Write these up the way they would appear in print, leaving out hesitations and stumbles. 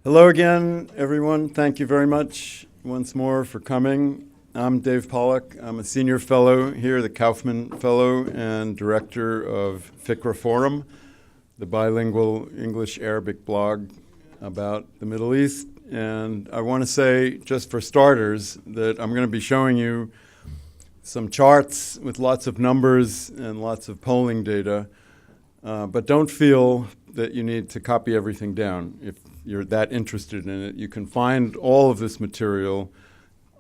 Hello again, everyone. Thank you very much once more for coming. I'm Dave Pollock. I'm a senior fellow here, the Kaufman Fellow and director of Fikra Forum, the bilingual English-Arabic blog about the Middle East. And I want to say, just for starters, that I'm going to be showing you some charts with lots of numbers and lots of polling data, but don't feel that you need to copy everything down. If you're that interested in it, you can find all of this material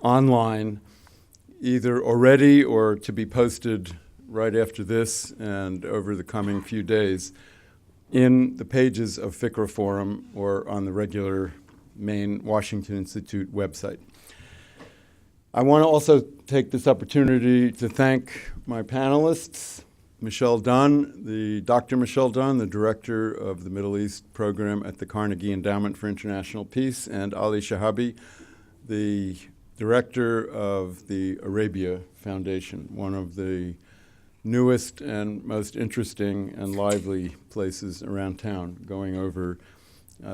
online, either already or to be posted right after this and over the coming few days in the pages of Fikra Forum or on the regular main Washington Institute website. I want to also take this opportunity to thank my panelists, Michele Dunne, Dr. Michele Dunne, the director of the Middle East program at the Carnegie Endowment for International Peace, and Ali Shihabi, the director of the Arabia Foundation, one of the newest and most interesting and lively places around town, going over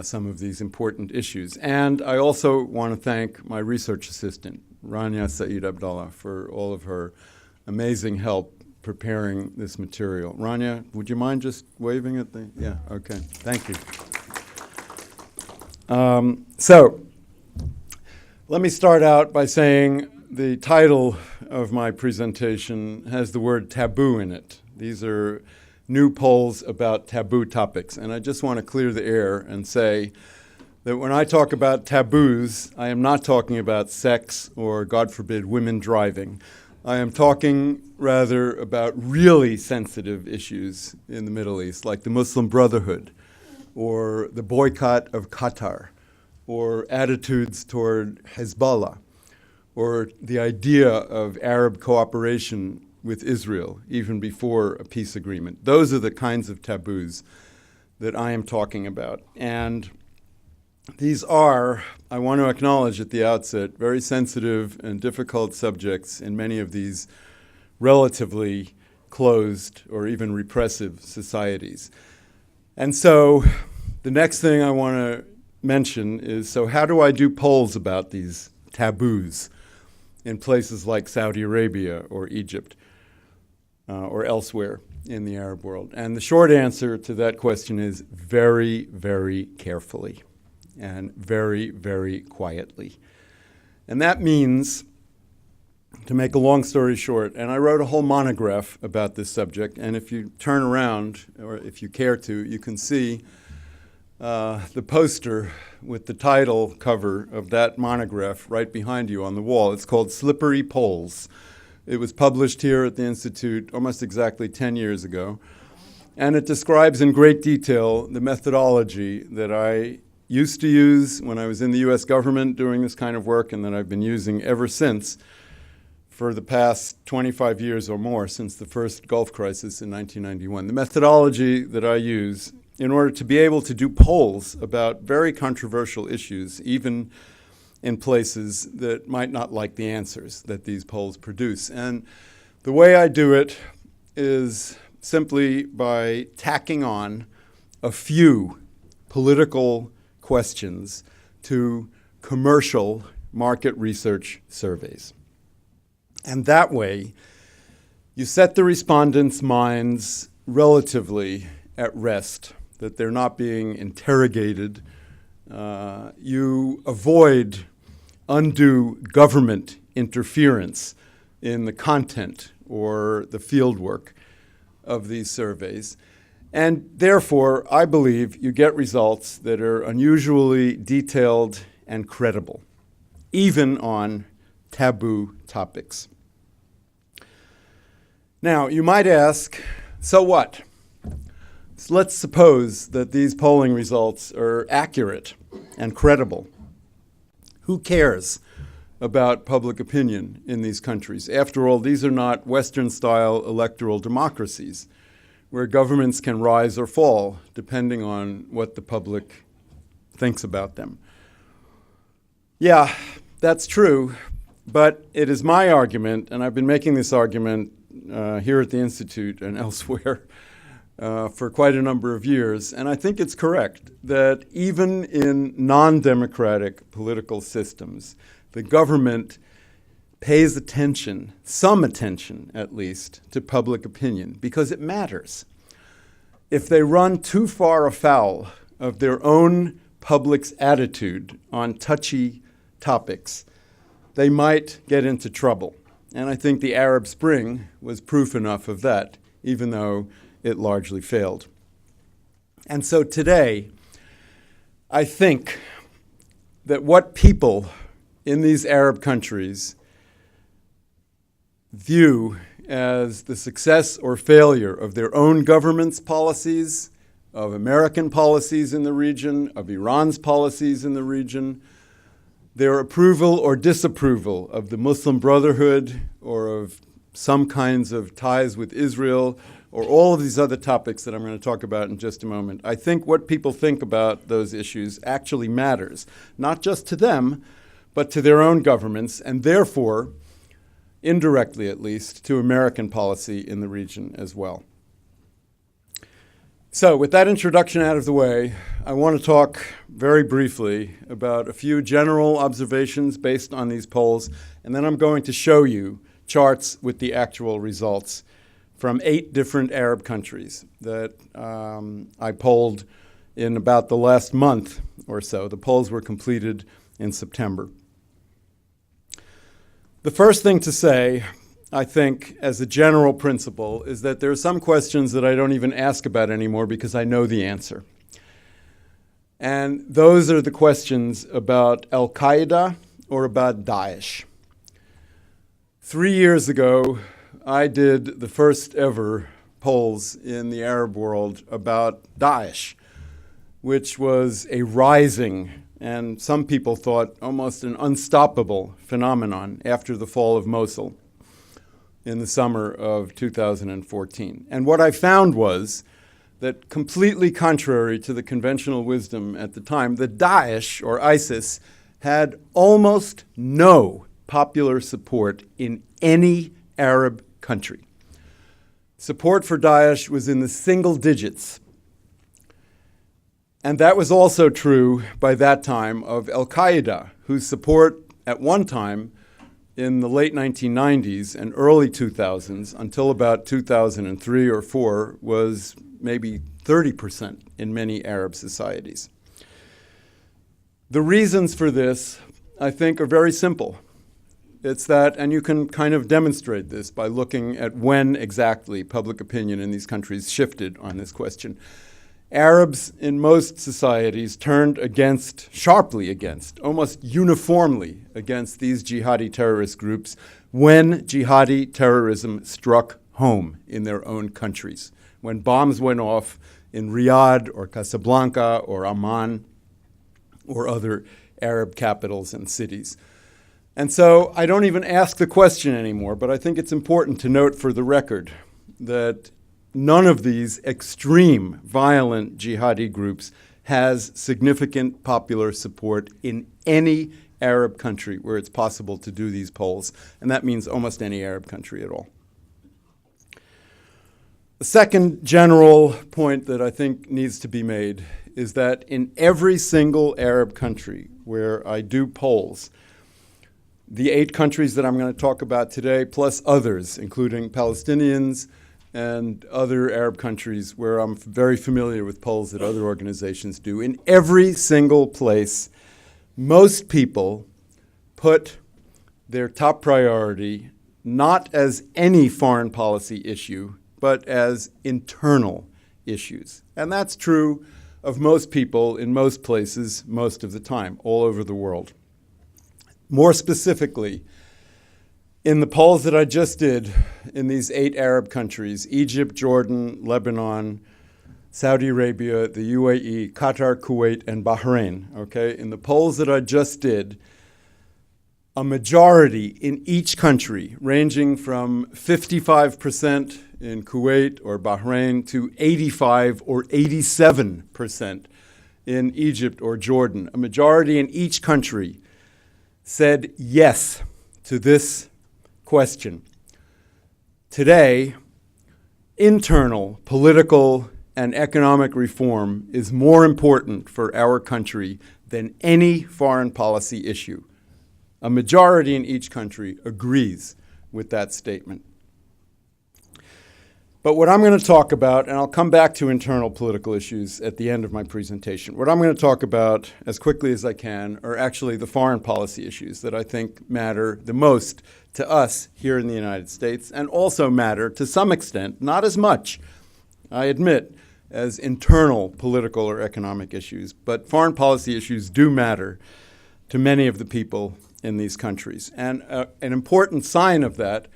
some of these important issues. And I also want to thank my research assistant, Rania Saeed Abdallah, for all of her amazing help preparing this material. Rania, would you mind just waving at the, yeah, okay, thank you. So, let me start out by saying the title of my presentation has the word taboo in it. These are new polls about taboo topics, and I just want to clear the air and say that when I talk about taboos, I am not talking about sex or, God forbid, women driving. I am talking rather about really sensitive issues in the Middle East, like the Muslim Brotherhood, or the boycott of Qatar, or attitudes toward Hezbollah, or the idea of Arab cooperation with Israel, even before a peace agreement. Those are the kinds of taboos that I am talking about. And these are, I want to acknowledge at the outset, very sensitive and difficult subjects in many of these relatively closed or even repressive societies. And so the next thing I want to mention is, so how do I do polls about these taboos in places like Saudi Arabia or Egypt or elsewhere in the Arab world? And the short answer to that question is very, very carefully and very, very quietly. And that means, to make a long story short, and I wrote a whole monograph about this subject, and if you turn around, or if you care to, you can see the poster with the title cover of that monograph right behind you on the wall. It's called Slippery Polls. It was published here at the Institute almost exactly 10 years ago, and it describes in great detail the methodology that I used to use when I was in the U.S. government doing this kind of work, and that I've been using ever since for the past 25 years or more, since the first Gulf crisis in 1991. The methodology that I use in order to be able to do polls about very controversial issues, even in places that might not like the answers that these polls produce. And the way I do it is simply by tacking on a few political questions to commercial market research surveys. And that way, you set the respondents' minds relatively at rest, that they're not being interrogated. You avoid undue government interference in the content or the fieldwork of these surveys. And therefore, I believe you get results that are unusually detailed and credible, even on taboo topics. Now, you might ask, so what? So let's suppose that these polling results are accurate and credible. Who cares about public opinion in these countries? After all, these are not Western-style electoral democracies, where governments can rise or fall depending on what the public thinks about them. Yeah, that's true, but it is my argument, and I've been making this argument here at the Institute and elsewhere for quite a number of years. And I think it's correct that even in non-democratic political systems, the government pays attention, some attention at least, to public opinion because it matters. If they run too far afoul of their own public's attitude on touchy topics, they might get into trouble. And I think the Arab Spring was proof enough of that, even though it largely failed. And so today, I think that what people in these Arab countries view as the success or failure of their own government's policies, of American policies in the region, of Iran's policies in the region, their approval or disapproval of the Muslim Brotherhood or of some kinds of ties with Israel, or all of these other topics that I'm going to talk about in just a moment. I think what people think about those issues actually matters, not just to them, but to their own governments, and therefore, indirectly at least, to American policy in the region as well. So with that introduction out of the way, I want to talk very briefly about a few general observations based on these polls, and then I'm going to show you charts with the actual results from 8 different Arab countries that I polled in about the last month or so. The polls were completed in September. The first thing to say, I think, as a general principle, is that there are some questions that I don't even ask about anymore because I know the answer. And those are the questions about Al-Qaeda or about Daesh. 3 years ago, I did the first ever polls in the Arab world about Daesh, which was a rising, and some people thought almost an unstoppable phenomenon after the fall of Mosul in the summer of 2014. And what I found was that, completely contrary to the conventional wisdom at the time, that Daesh, or ISIS, had almost no popular support in any Arab country. Support for Daesh was in the single digits. And that was also true by that time of Al-Qaeda, whose support at one time in the late 1990s and early 2000s until about 2003 or 4 was maybe 30% in many Arab societies. The reasons for this, I think, are very simple. It's that, and you can kind of demonstrate this by looking at when exactly public opinion in these countries shifted on this question. Arabs in most societies turned sharply against, almost uniformly against these jihadi terrorist groups when jihadi terrorism struck home in their own countries, when bombs went off in Riyadh or Casablanca or Amman or other Arab capitals and cities. And so I don't even ask the question anymore, but I think it's important to note for the record that none of these extreme, violent jihadi groups has significant popular support in any Arab country where it's possible to do these polls, and that means almost any Arab country at all. The second general point that I think needs to be made is that in every single Arab country where I do polls, the 8 countries that I'm going to talk about today, plus others, including Palestinians and other Arab countries where I'm very familiar with polls that other organizations do, in every single place, most people put their top priority not as any foreign policy issue, but as internal issues. And that's true of most people in most places, most of the time, all over the world. More specifically, in the polls that I just did in these 8 Arab countries, Egypt, Jordan, Lebanon, Saudi Arabia, the UAE, Qatar, Kuwait, and Bahrain, okay? In the polls that I just did, a majority in each country, ranging from 55% in Kuwait or Bahrain to 85 or 87% in Egypt or Jordan, a majority in each country said yes to this question. Today, internal political and economic reform is more important for our country than any foreign policy issue. A majority in each country agrees with that statement. But what I'm going to talk about, and I'll come back to internal political issues at the end of my presentation, what I'm going to talk about as quickly as I can are actually the foreign policy issues that I think matter the most to us here in the United States, and also matter to some extent, not as much, I admit, as internal political or economic issues, but foreign policy issues do matter to many of the people in these countries. And an important sign of that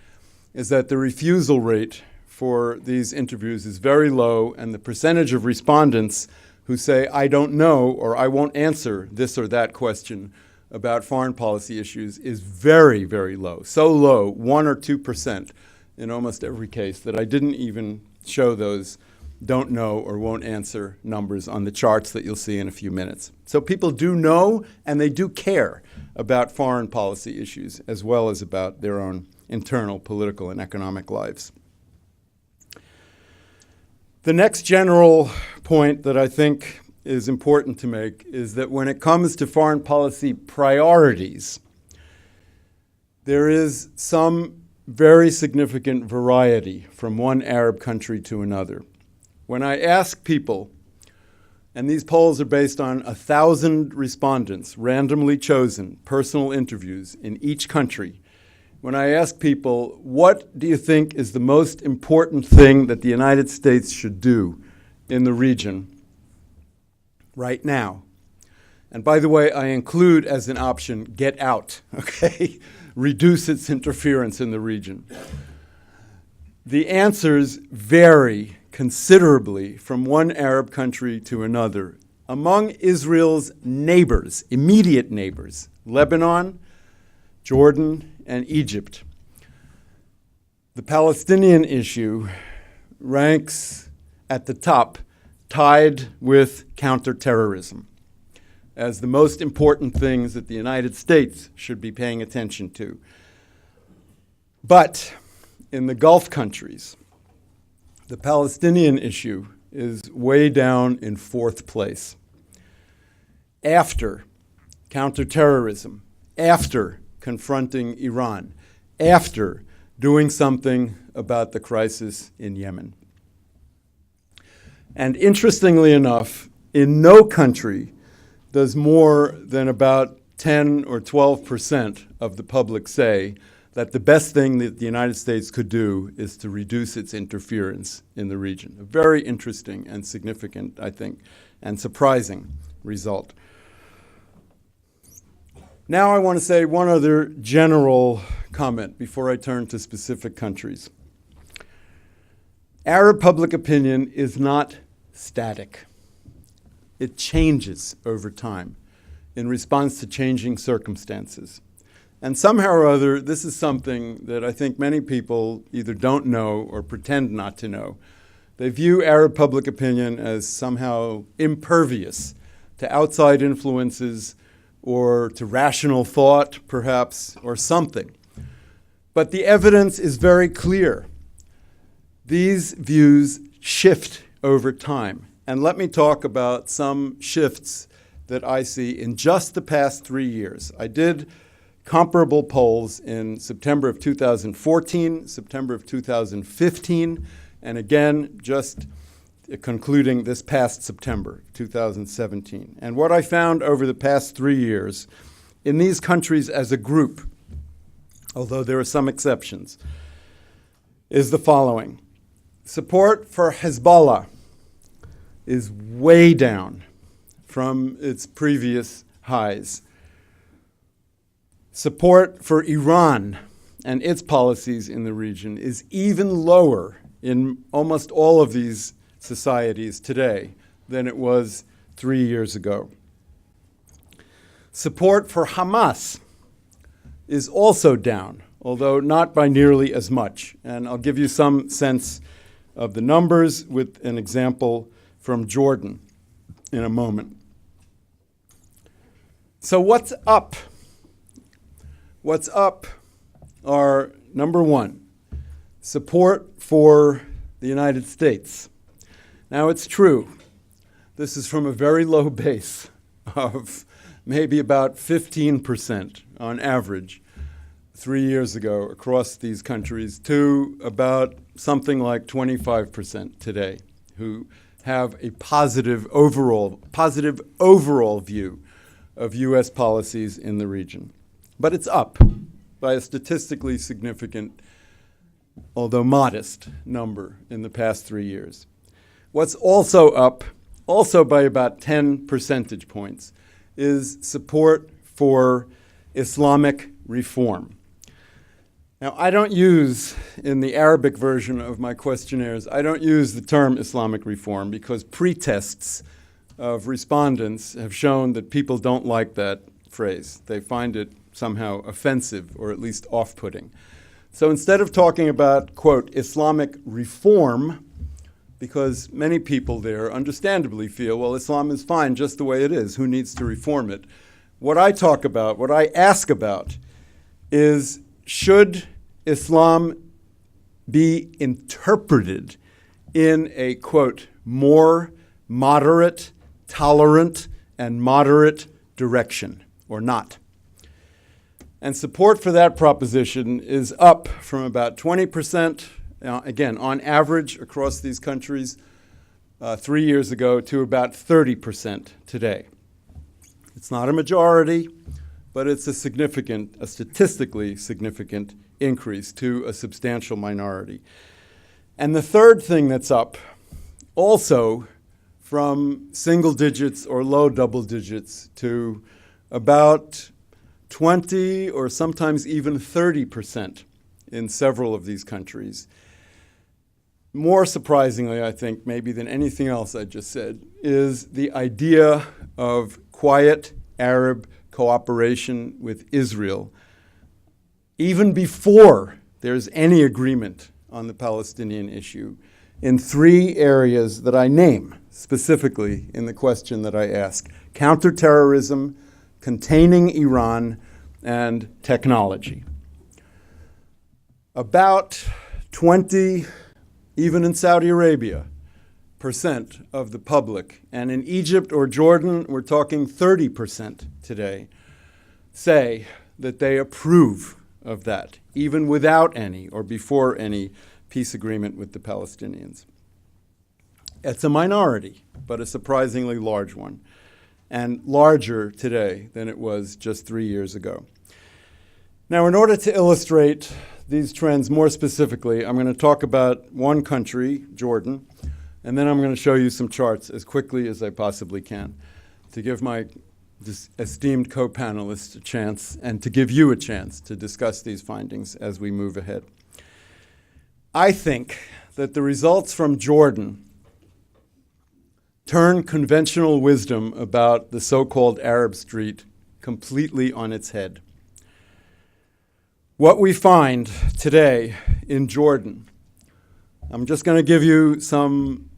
is that the refusal rate for these interviews is very low, and the percentage of respondents who say, I don't know, or I won't answer this or that question about foreign policy issues is very, very low. So low, 1 or 2% in almost every case, that I didn't even show those don't know or won't answer numbers on the charts that you'll see in a few minutes. So people do know, and they do care about foreign policy issues as well as about their own internal political and economic lives. The next general point that I think is important to make is that when it comes to foreign policy priorities, there is some very significant variety from one Arab country to another. When I ask people, and these polls are based on 1,000 respondents, randomly chosen, personal interviews in each country. When I ask people, what do you think is the most important thing that the United States should do in the region right now? And by the way, I include as an option, get out, okay? Reduce its interference in the region. The answers vary considerably from one Arab country to another. Among Israel's neighbors, immediate neighbors, Lebanon, Jordan, and Egypt, the Palestinian issue ranks at the top, tied with counterterrorism, as the most important things that the United States should be paying attention to. But in the Gulf countries, the Palestinian issue is way down in 4th place. After counterterrorism, after confronting Iran, after doing something about the crisis in Yemen. And interestingly enough, in no country does more than about 10 or 12% of the public say that the best thing that the United States could do is to reduce its interference in the region. A very interesting and significant, I think, and surprising result. Now I want to say one other general comment before I turn to specific countries. Arab public opinion is not static. It changes over time in response to changing circumstances. And somehow or other, this is something that I think many people either don't know or pretend not to know. They view Arab public opinion as somehow impervious to outside influences or to rational thought, perhaps, or something. But the evidence is very clear. These views shift over time. And let me talk about some shifts that I see in just the past 3 years. I did comparable polls in September of 2014, September of 2015, and again, just concluding this past September, 2017. And what I found over the past 3 years in these countries as a group, although there are some exceptions, is the following. Support for Hezbollah is way down from its previous highs. Support for Iran and its policies in the region is even lower in almost all of these societies today than it was 3 years ago. Support for Hamas is also down, although not by nearly as much. And I'll give you some sense of the numbers with an example from Jordan in a moment. So what's up? What's up are, number one, support for the United States. Now, it's true. This is from a very low base of maybe about 15% on average 3 years ago across these countries to about something like 25% today who have a positive overall view of U.S. policies in the region. But it's up by a statistically significant, although modest, number in the past 3 years. What's also up, also by about 10 percentage points, is support for Islamic reform. Now, I don't use, in the Arabic version of my questionnaires, I don't use the term Islamic reform because pre-tests of respondents have shown that people don't like that phrase. They find it somehow offensive or at least off-putting. So instead of talking about, quote, Islamic reform, because many people there understandably feel, well, Islam is fine just the way it is. Who needs to reform it? What I talk about, what I ask about is, should Islam be interpreted in a, quote, more moderate, tolerant, and moderate direction, or not? And support for that proposition is up from about 20%, again, on average across these countries 3 years ago, to about 30% today. It's not a majority, but it's a statistically significant increase to a substantial minority. And the third thing that's up, also from single digits or low double digits to about 20 or sometimes even 30% in several of these countries. More surprisingly, I think, maybe than anything else I just said, is the idea of quiet Arab cooperation with Israel, even before there's any agreement on the Palestinian issue, in 3 areas that I name specifically in the question that I ask: counterterrorism, containing Iran, and technology. About 20, even in Saudi Arabia, percent of the public, and in Egypt or Jordan, we're talking 30% today, say that they approve of that, even without any or before any peace agreement with the Palestinians. It's a minority, but a surprisingly large one, and larger today than it was just 3 years ago. Now, in order to illustrate these trends more specifically, I'm going to talk about one country, Jordan, and then I'm going to show you some charts as quickly as I possibly can to give my esteemed co-panelists a chance and to give you a chance to discuss these findings as we move ahead. I think that the results from Jordan turn conventional wisdom about the so-called Arab Street completely on its head. What we find today in Jordan, I'm just going to give you some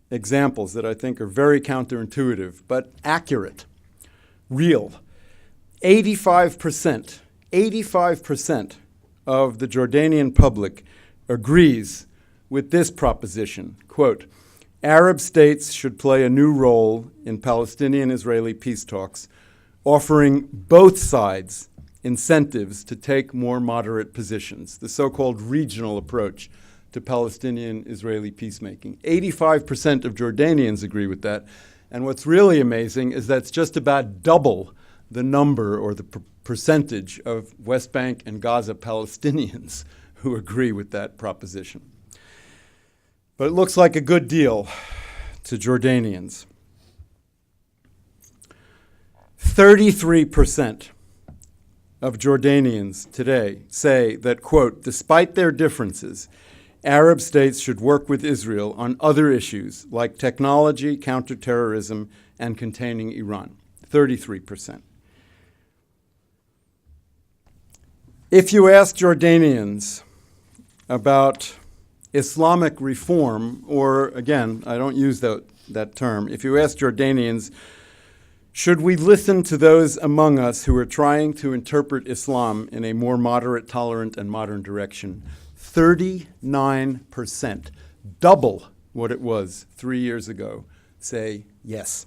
examples that I think are very counterintuitive, but accurate, real. 85% of the Jordanian public agrees with this proposition, quote, Arab states should play a new role in Palestinian-Israeli peace talks, offering both sides incentives to take more moderate positions, the so-called regional approach to Palestinian-Israeli peacemaking. 85% of Jordanians agree with that. And what's really amazing is that's just about double the number or the percentage of West Bank and Gaza Palestinians who agree with that proposition. But it looks like a good deal to Jordanians. 33% of Jordanians today say that, quote, despite their differences, Arab states should work with Israel on other issues like technology, counterterrorism, and containing Iran. 33%. If you ask Jordanians about Islamic reform, or again, I don't use that term, if you ask Jordanians, should we listen to those among us who are trying to interpret Islam in a more moderate, tolerant, and modern direction? 39%. double what it was 3 years ago, say yes.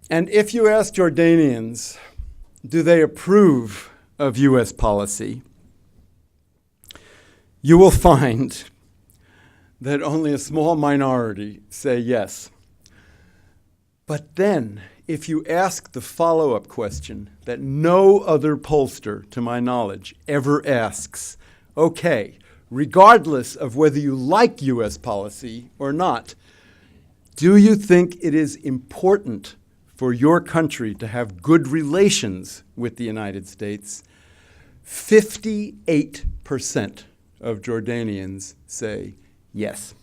And if you ask Jordanians, do they approve of U.S. policy, you will find that only a small minority say yes. But then, if you ask the follow-up question that no other pollster, to my knowledge, ever asks, okay, regardless of whether you like U.S. policy or not, do you think it is important for your country to have good relations with the United States? 58% of Jordanians say yes.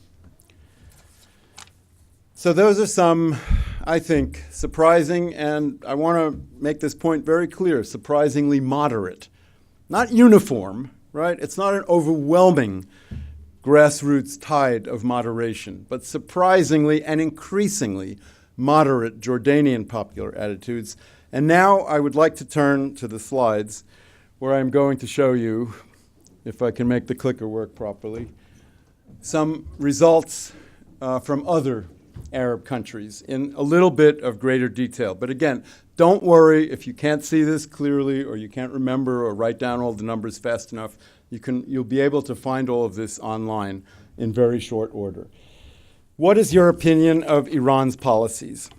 So those are some, I think, surprising, and I want to make this point very clear, surprisingly moderate. Not uniform, right? It's not an overwhelming grassroots tide of moderation, but surprisingly and increasingly moderate Jordanian popular attitudes. And now I would like to turn to the slides where I'm going to show you, if I can make the clicker work properly, some results from other Arab countries in a little bit of greater detail. But again, don't worry if you can't see this clearly or you can't remember or write down all the numbers fast enough. You'll be able to find all of this online in very short order. What is your opinion of Iran's policies?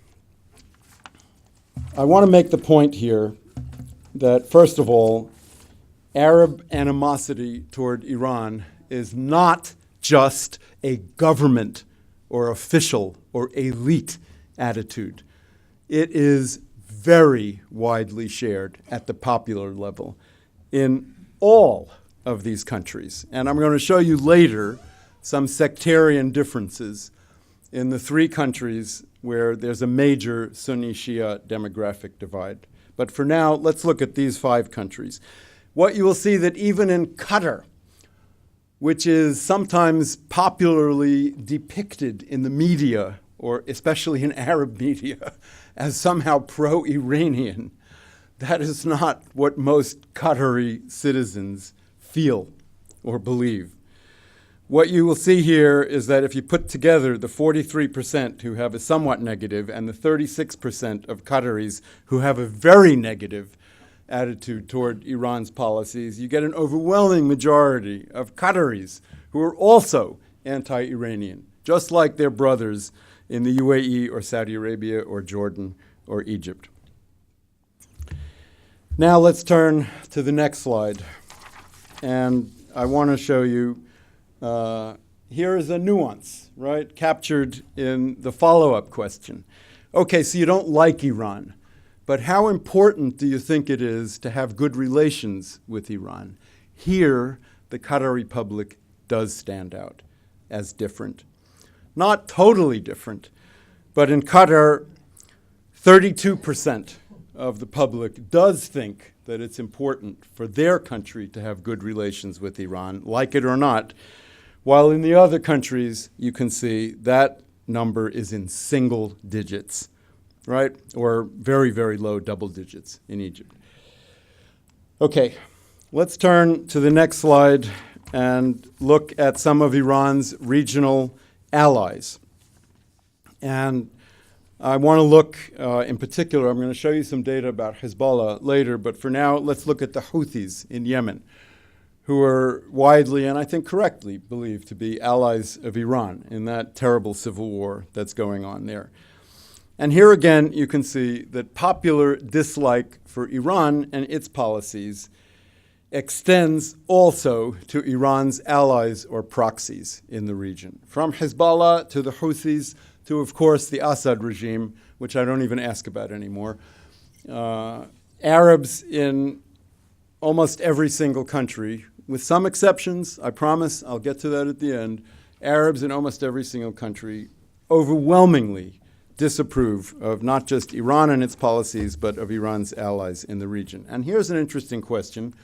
I want to make the point here that, first of all, Arab animosity toward Iran is not just a government or official or elite attitude. It is very widely shared at the popular level in all of these countries. And I'm going to show you later some sectarian differences in the three countries where there's a major Sunni-Shia demographic divide. But for now, let's look at these 5 countries. What you will see that even in Qatar, which is sometimes popularly depicted in the media, or especially in Arab media, as somehow pro-Iranian, that is not what most Qatari citizens feel or believe. What you will see here is that if you put together the 43% who have a somewhat negative and the 36% of Qataris who have a very negative attitude toward Iran's policies, you get an overwhelming majority of Qataris who are also anti-Iranian, just like their brothers in the UAE or Saudi Arabia or Jordan or Egypt. Now let's turn to the next slide. And I want to show you, here is a nuance, right, captured in the follow-up question. Okay, so you don't like Iran, but how important do you think it is to have good relations with Iran? Here, the Qatari public does stand out as different. Not totally different, but in Qatar, 32% of the public does think that it's important for their country to have good relations with Iran, like it or not, while in the other countries, you can see that number is in single digits, right? Or very, very low double digits in Egypt. Okay, let's turn to the next slide and look at some of Iran's regional allies. And I want to look in particular, I'm going to show you some data about Hezbollah later, but for now, let's look at the Houthis in Yemen, who are widely, and I think correctly, believed to be allies of Iran in that terrible civil war that's going on there. And here again, you can see that popular dislike for Iran and its policies extends also to Iran's allies or proxies in the region, from Hezbollah to the Houthis to, of course, the Assad regime, which I don't even ask about anymore. Arabs in almost every single country, with some exceptions, I promise, I'll get to that at the end, Arabs in almost every single country overwhelmingly disapprove of not just Iran and its policies, but of Iran's allies in the region. And here's an interesting question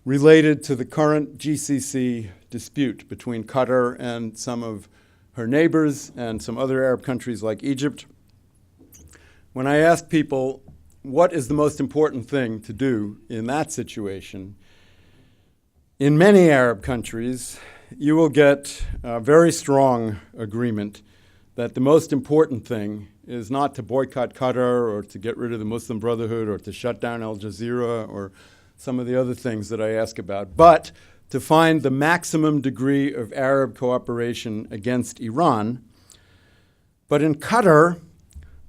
related to the current GCC dispute between Qatar and some of her neighbors and some other Arab countries like Egypt. When I ask people, what is the most important thing to do in that situation? In many Arab countries, you will get a very strong agreement that the most important thing is not to boycott Qatar or to get rid of the Muslim Brotherhood or to shut down Al Jazeera or some of the other things that I ask about, but to find the maximum degree of Arab cooperation against Iran. But in Qatar,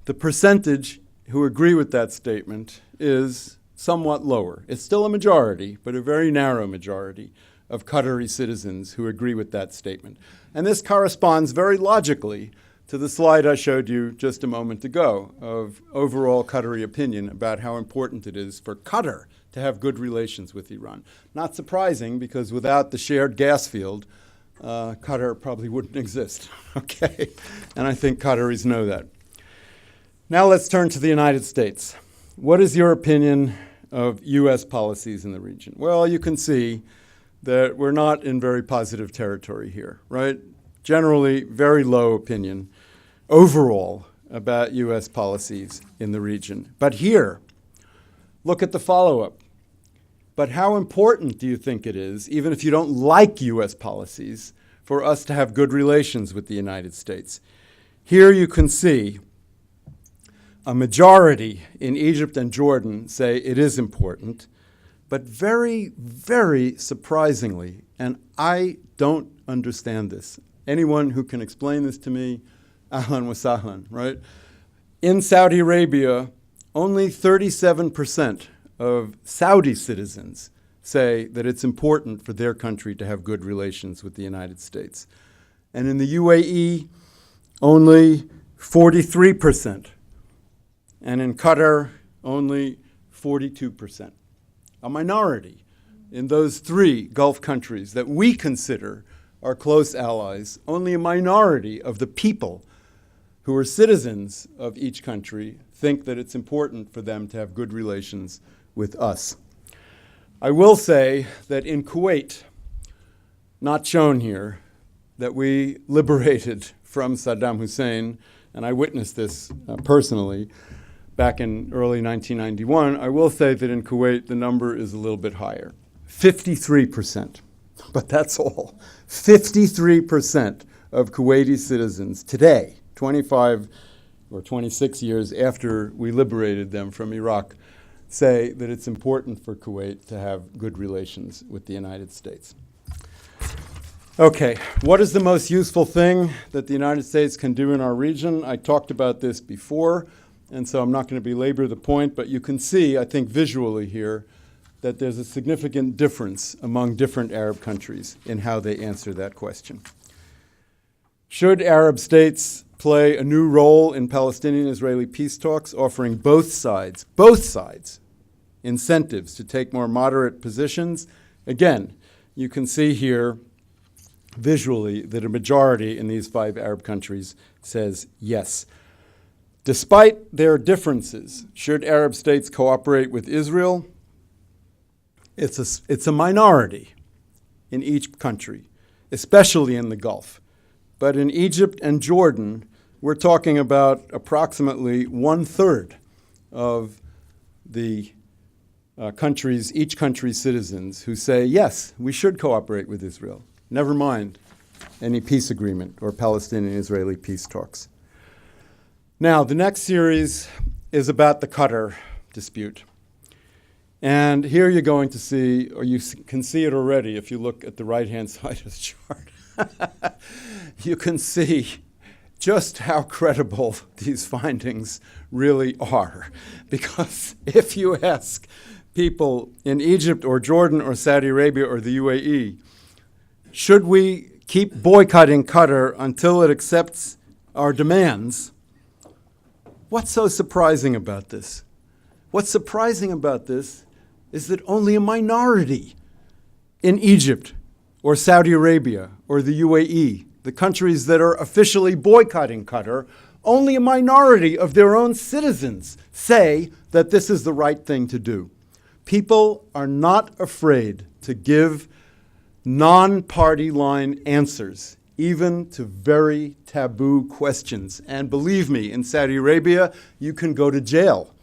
the percentage who agree with that statement is somewhat lower. It's still a majority, but a very narrow majority of Qatari citizens who agree with that statement. And this corresponds very logically to the slide I showed you just a moment ago of overall Qatari opinion about how important it is for Qatar to have good relations with Iran. Not surprising, because without the shared gas field, Qatar probably wouldn't exist, okay? And I think Qataris know that. Now let's turn to the United States. What is your opinion of U.S. policies in the region? Well, you can see that we're not in very positive territory here, right? Generally, very low opinion overall about U.S. policies in the region. But here, look at the follow-up. But how important do you think it is, even if you don't like U.S. policies, for us to have good relations with the United States? Here you can see a majority in Egypt and Jordan say it is important, but very, very surprisingly, and I don't understand this. Anyone who can explain this to me, ahlan wa sahlan, right? In Saudi Arabia, only 37% of Saudi citizens say that it's important for their country to have good relations with the United States. And in the UAE, only 43%. And in Qatar, only 42%. A minority in those three Gulf countries that we consider our close allies. Only a minority of the people who are citizens of each country think that it's important for them to have good relations with us. I will say that in Kuwait, not shown here, that we liberated from Saddam Hussein, and I witnessed this personally, back in early 1991, I will say that in Kuwait the number is a little bit higher, 53%. But that's all. 53% of Kuwaiti citizens today, 25 or 26 years after we liberated them from Iraq, say that it's important for Kuwait to have good relations with the United States. Okay, what is the most useful thing that the United States can do in our region? I talked about this before, and so I'm not going to belabor the point, but you can see, I think visually here, that there's a significant difference among different Arab countries in how they answer that question. Should Arab states play a new role in Palestinian-Israeli peace talks, offering both sides, incentives to take more moderate positions? Again, you can see here visually that a majority in these 5 Arab countries says yes. Despite their differences, should Arab states cooperate with Israel? It's a minority in each country, especially in the Gulf. But in Egypt and Jordan, we're talking about approximately 1/3 of the each country's citizens who say, yes, we should cooperate with Israel. Never mind any peace agreement or Palestinian-Israeli peace talks. Now, the next series is about the Qatar dispute. And here you're going to see, or you can see it already if you look at the right-hand side of the chart. You can see just how credible these findings really are. Because if you ask people in Egypt or Jordan or Saudi Arabia or the UAE, should we keep boycotting Qatar until it accepts our demands? What's so surprising about this? What's surprising about this is that only a minority in Egypt or Saudi Arabia or the UAE, the countries that are officially boycotting Qatar, only a minority of their own citizens say that this is the right thing to do. People are not afraid to give non-party line answers, even to very taboo questions. And believe me, in Saudi Arabia, you can go to jail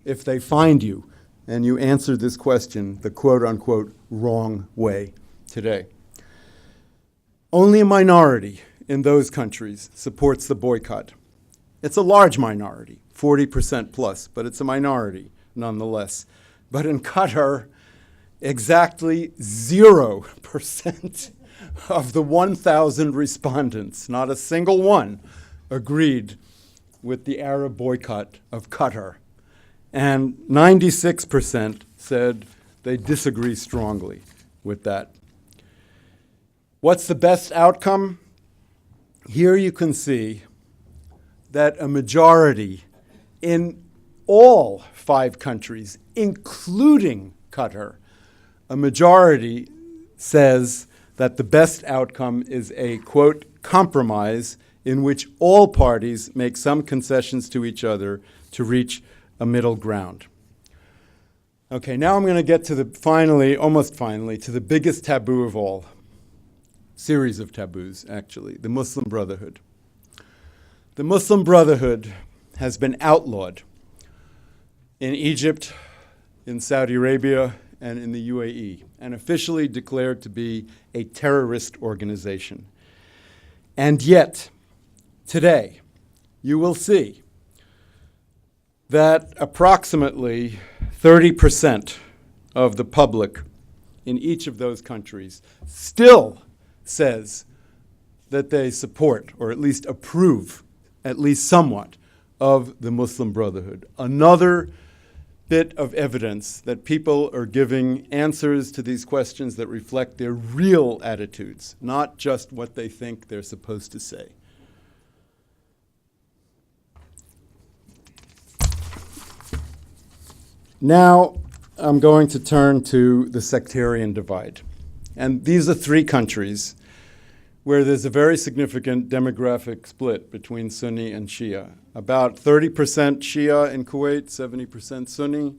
if they find you and you answer this question the quote-unquote wrong way. today. Only a minority in those countries supports the boycott. It's a large minority, 40% plus, but it's a minority nonetheless. But in Qatar, exactly 0% of the 1,000 respondents, not a single one, agreed with the Arab boycott of Qatar. And 96% said they disagree strongly with that. What's the best outcome? Here you can see that a majority in all 5 countries, including Qatar, a majority says that the best outcome is a, quote, compromise in which all parties make some concessions to each other to reach a middle ground. Okay, now I'm going to get to almost finally, to the biggest taboo of all. Series of taboos, actually, the Muslim Brotherhood. The Muslim Brotherhood has been outlawed in Egypt, in Saudi Arabia, and in the UAE, and officially declared to be a terrorist organization. And yet, today, you will see that approximately 30% of the public in each of those countries still says that they support, or at least approve, at least somewhat, of the Muslim Brotherhood. Another bit of evidence that people are giving answers to these questions that reflect their real attitudes, not just what they think they're supposed to say. Now, I'm going to turn to the sectarian divide. And these are 3 countries where there's a very significant demographic split between Sunni and Shia. About 30% Shia in Kuwait, 70% Sunni.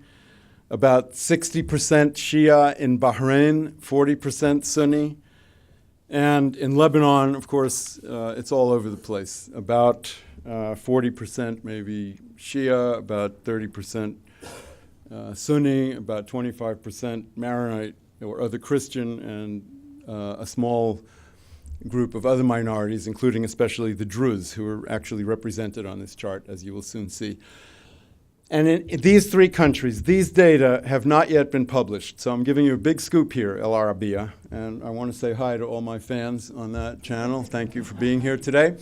About 60% Shia in Bahrain, 40% Sunni. And in Lebanon, of course, it's all over the place. About 40% maybe Shia, about 30% Sunni, about 25% Maronite or other Christian, and a small group of other minorities, including especially the Druze, who are actually represented on this chart, as you will soon see. And in these 3 countries, these data have not yet been published. So I'm giving you a big scoop here, El Arabiya, and I want to say hi to all my fans on that channel. Thank you for being here today.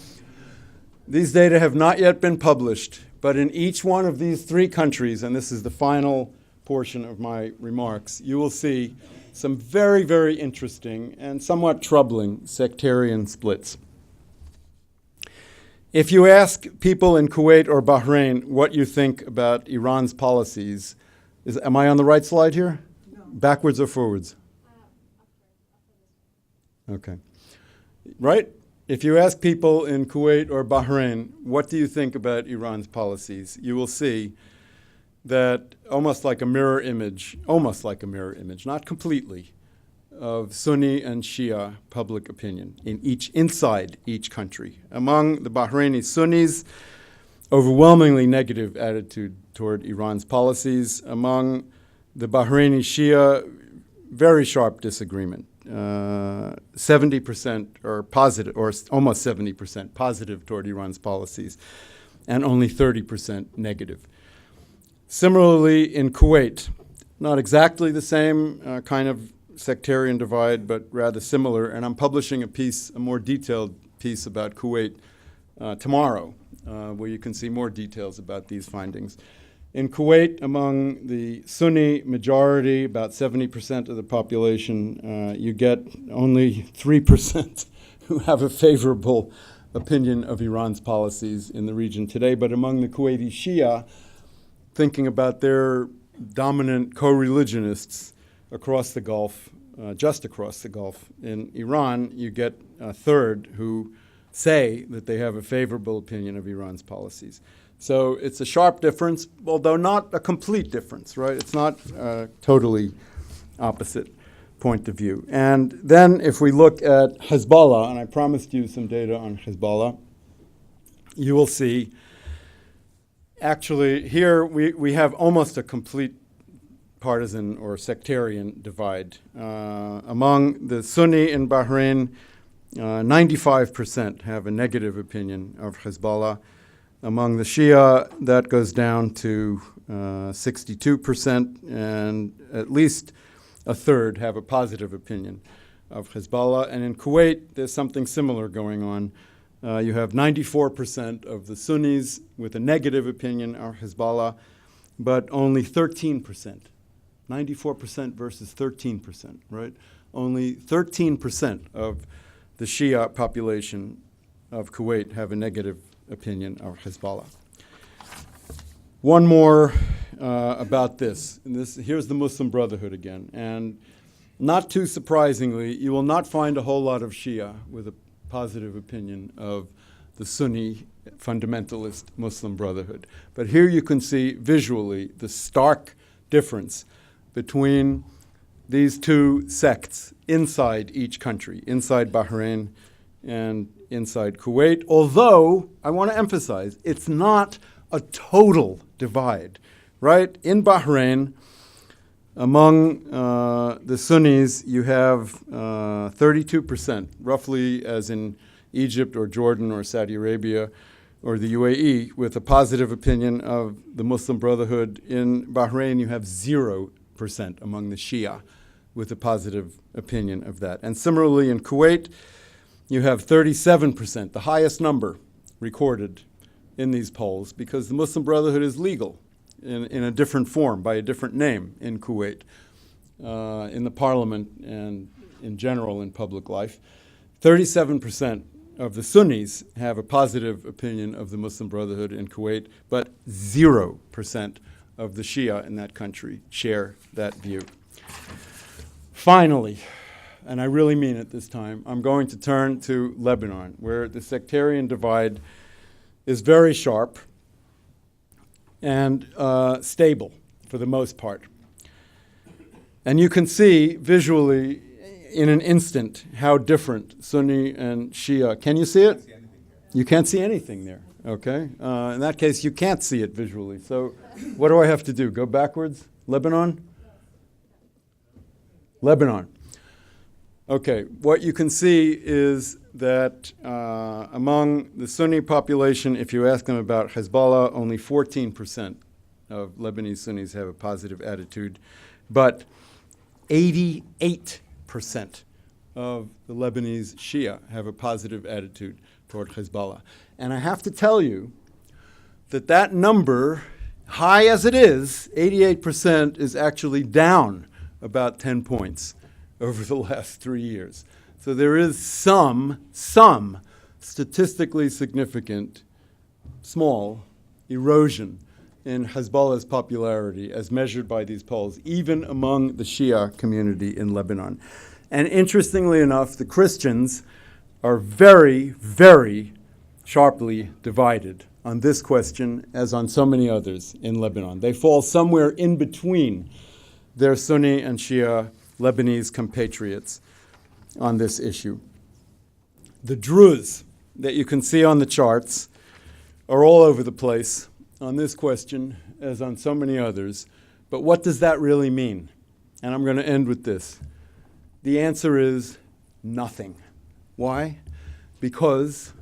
These data have not yet been published, but in each one of these 3 countries, and this is the final portion of my remarks, you will see some very, very interesting and somewhat troubling sectarian splits. If you ask people in Kuwait or Bahrain what you think about Iran's policies, am I on the right slide here? No. Backwards or forwards? Okay. Right? If you ask people in Kuwait or Bahrain, what do you think about Iran's policies, you will see that almost like a mirror image, not completely, of Sunni and Shia public opinion inside each country. Among the Bahraini Sunnis, overwhelmingly negative attitude toward Iran's policies. Among the Bahraini Shia, very sharp disagreement. 70% or positive, or almost 70% positive toward Iran's policies, and only 30% negative. Similarly, in Kuwait, not exactly the same kind of sectarian divide, but rather similar. And I'm publishing a more detailed piece about Kuwait tomorrow, where you can see more details about these findings. In Kuwait, among the Sunni majority, about 70% of the population, you get only 3% who have a favorable opinion of Iran's policies in the region today. But among the Kuwaiti Shia, thinking about their dominant co-religionists across the Gulf, just across the Gulf, in Iran, you get a third who say that they have a favorable opinion of Iran's policies. So it's a sharp difference, although not a complete difference, right? It's not totally opposite point of view. And then if we look at Hezbollah, and I promised you some data on Hezbollah, you will see actually here we have almost a complete partisan or sectarian divide. Among the Sunni in Bahrain, 95% have a negative opinion of Hezbollah. Among the Shia, that goes down to 62%, and at least a third have a positive opinion of Hezbollah. And in Kuwait, there's something similar going on. You have 94% of the Sunnis with a negative opinion of Hezbollah, but only 13%. 94% versus 13%, right? Only 13% of the Shia population of Kuwait have a negative opinion of Hezbollah. One more about this. Here's the Muslim Brotherhood again. And not too surprisingly, you will not find a whole lot of Shia with a positive opinion of the Sunni fundamentalist Muslim Brotherhood. But here you can see visually the stark difference between these two sects inside each country, inside Bahrain and inside Kuwait, although I want to emphasize it's not a total divide, right? In Bahrain, among the Sunnis, you have 32%, roughly as in Egypt or Jordan or Saudi Arabia or the UAE, with a positive opinion of the Muslim Brotherhood. In Bahrain, you have 0% among the Shia with a positive opinion of that. And similarly in Kuwait, you have 37%, the highest number recorded in these polls, because the Muslim Brotherhood is legal in a different form, by a different name in Kuwait, in the parliament and in general in public life. 37% of the Sunnis have a positive opinion of the Muslim Brotherhood in Kuwait, but 0% of the Shia in that country share that view. Finally, and I really mean it this time, I'm going to turn to Lebanon, where the sectarian divide is very sharp and stable for the most part. And you can see visually in an instant how different Sunni and Shia. Can you see it? You can't see anything there, okay? In that case, you can't see it visually. So what do I have to do? Go backwards? Lebanon? Lebanon. Okay, what you can see is that among the Sunni population, if you ask them about Hezbollah, only 14% of Lebanese Sunnis have a positive attitude, but 88% of the Lebanese Shia have a positive attitude toward Hezbollah. And I have to tell you that that number, high as it is, 88%, is actually down about 10 points over the last 3 years. So there is some statistically significant, small erosion in Hezbollah's popularity as measured by these polls, even among the Shia community in Lebanon. And interestingly enough, the Christians are very, very sharply divided on this question as on so many others in Lebanon. They fall somewhere in between their Sunni and Shia Lebanese compatriots on this issue. The Druze that you can see on the charts are all over the place on this question as on so many others. But what does that really mean? And I'm going to end with this. The answer is nothing. Why? Because,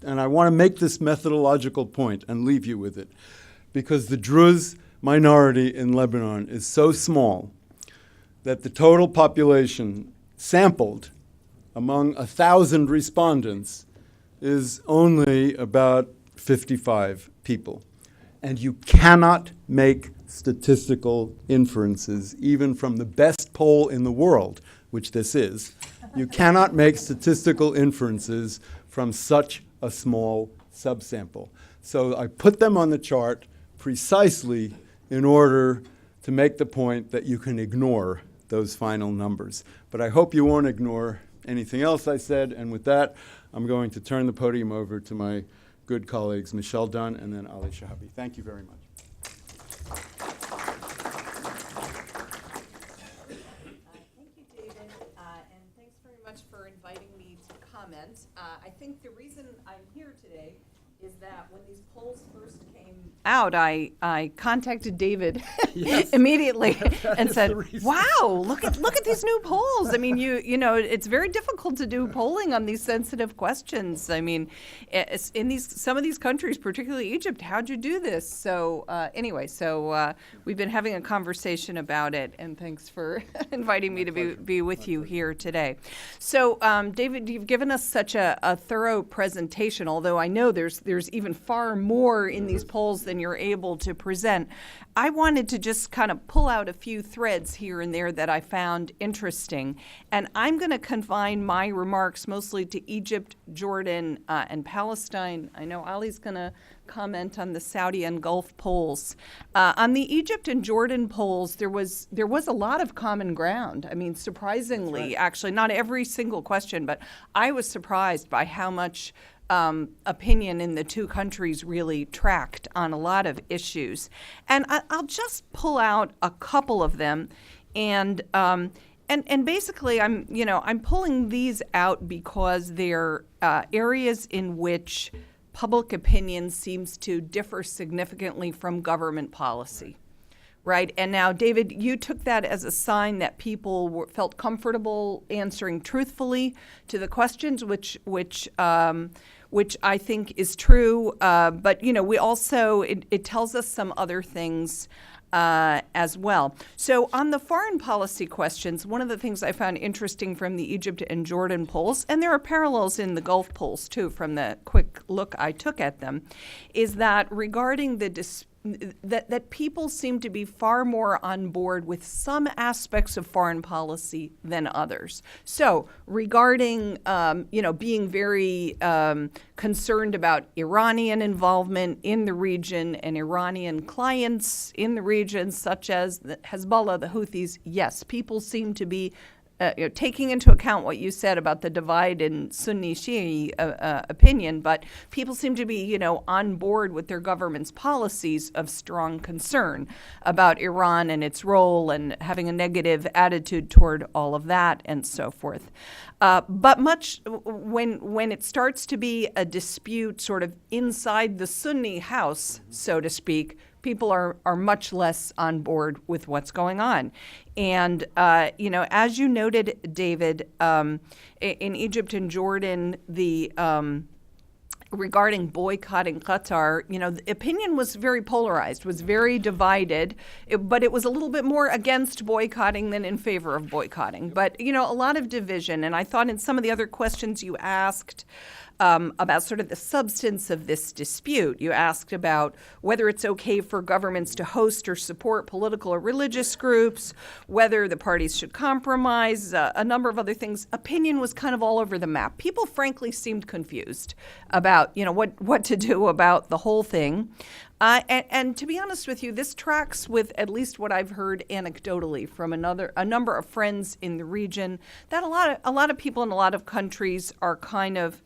and I want to make this methodological point and leave you with it, because the Druze minority in Lebanon is so small that the total population sampled among 1,000 respondents is only about 55 people. And you cannot make statistical inferences, even from the best poll in the world, which this is. You cannot make statistical inferences from such a small subsample. So I put them on the chart precisely in order to make the point that you can ignore those final numbers. But I hope you won't ignore anything else I said. And with that, I'm going to turn the podium over to my good colleagues, Michele Dunne and then Ali Shihabi. Thank you very much. Thank you, David, and thanks very much for inviting me to comment. I think the reason I'm here today is that when these polls first came out, I contacted David immediately and said, "Wow, look at these new polls. I mean, you know, it's very difficult to do polling on these sensitive questions. I mean, in some of these countries, particularly Egypt, how'd you do this?" So anyway, we've been having a conversation about it, and thanks for inviting me to be with you here today. So, David, you've given us such a thorough presentation, although I know there's even far more in these polls than you're able to present. I wanted to just kind of pull out a few threads here and there that I found interesting, and I'm going to confine my remarks mostly to Egypt, Jordan, and Palestine. I know Ali's going to comment on the Saudi and Gulf polls. On the Egypt and Jordan polls, there was a lot of common ground. I mean, surprisingly, actually, not every single question, but I was surprised by how much opinion in the two countries really tracked on a lot of issues. And I'll just pull out a couple of them, and basically I'm pulling these out because they're areas in which public opinion seems to differ significantly from government policy. Right. And now, David, you took that as a sign that people felt comfortable answering truthfully to the questions, which I think is true. But, you know, we also, it tells us some other things as well. So on the foreign policy questions, one of the things I found interesting from the Egypt and Jordan polls, and there are parallels in the Gulf polls too from the quick look I took at them, is that regarding that people seem to be far more on board with some aspects of foreign policy than others. So regarding, being very concerned about Iranian involvement in the region and Iranian clients in the region, such as the Hezbollah, the Houthis, yes, people seem to be taking into account what you said about the divide in Sunni Shia opinion, but people seem to be, on board with their government's policies of strong concern about Iran and its role and having a negative attitude toward all of that and so forth. But much when it starts to be a dispute sort of inside the Sunni house, so to speak, people are much less on board with what's going on. And, as you noted, David, in Egypt and Jordan, regarding boycotting Qatar, the opinion was very polarized, was very divided, but it was a little bit more against boycotting than in favor of boycotting. But, a lot of division. And I thought in some of the other questions you asked, about sort of the substance of this dispute. You asked about whether it's okay for governments to host or support political or religious groups, whether the parties should compromise, a number of other things. Opinion was kind of all over the map. People, frankly, seemed confused about, what to do about the whole thing. And to be honest with you, this tracks with at least what I've heard anecdotally from a number of friends in the region, that a lot of people in a lot of countries are kind of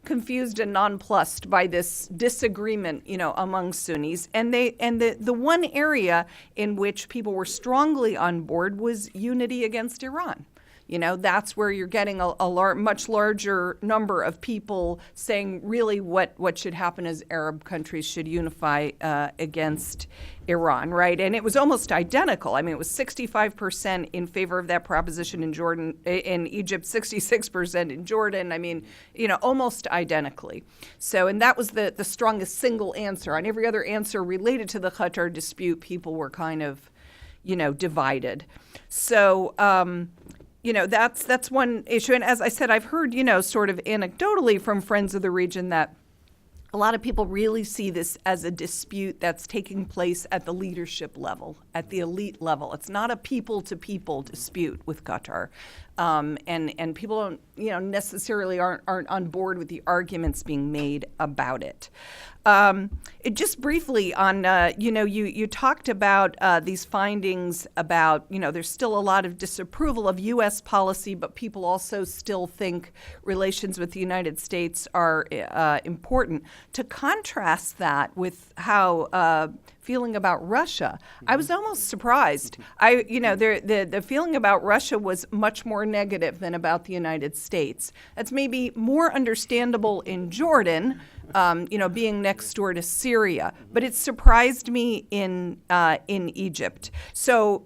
confused and nonplussed by this disagreement, among Sunnis. And the one area in which people were strongly on board was unity against Iran. That's where you're getting a much larger number of people saying really what should happen is Arab countries should unify against Iran, right? And it was almost identical. I mean, it was 65% in favor of that proposition in Egypt, 66% in Jordan. I mean, almost identically. So, and that was the strongest single answer. On every other answer related to the Qatar dispute, people were kind of, divided. So, that's one issue. And as I said, I've heard, sort of anecdotally from friends of the region that a lot of people really see this as a dispute that's taking place at the leadership level, at the elite level. It's not a people-to-people dispute with Qatar. And people don't, necessarily aren't on board with the arguments being made about it. Just briefly on, you talked about these findings about, there's still a lot of disapproval of U.S. policy, but people also still think relations with the United States are important. To contrast that with how feeling about Russia, I was almost surprised. The feeling about Russia was much more negative than about the United States. That's maybe more understandable in Jordan, being next door to Syria. But it surprised me in Egypt. So,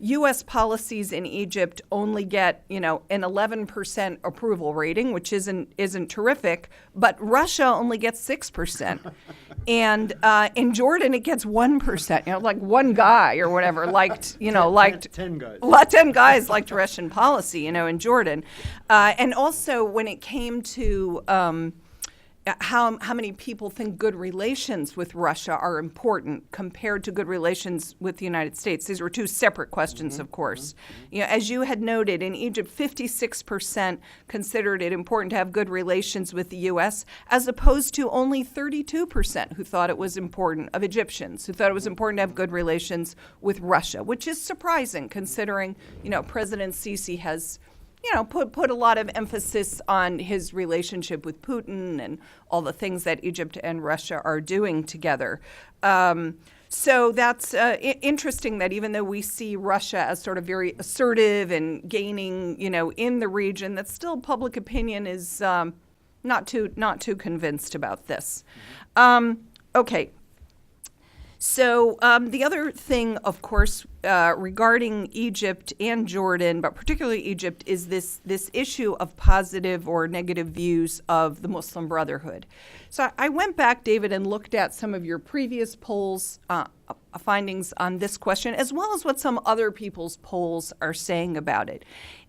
U.S. policies in Egypt only get, an 11% approval rating, which isn't terrific, but Russia only gets 6%. And in Jordan, it gets 1%. Like one guy or whatever liked 10 guys. 10 guys liked Russian policy, in Jordan. And also when it came to how many people think good relations with Russia are important compared to good relations with the United States. These were two separate questions, of course. As you had noted, in Egypt, 56% considered it important to have good relations with the U.S., as opposed to only 32% who thought it was important, of Egyptians, who thought it was important to have good relations with Russia, which is surprising considering, President Sisi has put a lot of emphasis on his relationship with Putin and all the things that Egypt and Russia are doing together. So that's interesting that even though we see Russia as sort of very assertive and gaining, in the region, that still public opinion is not too convinced about this. Okay. So the other thing, of course, regarding Egypt and Jordan, but particularly Egypt, is this issue of positive or negative views of the Muslim Brotherhood. So I went back, David, and looked at some of your previous polls, findings on this question, as well as what some other people's polls are saying about it.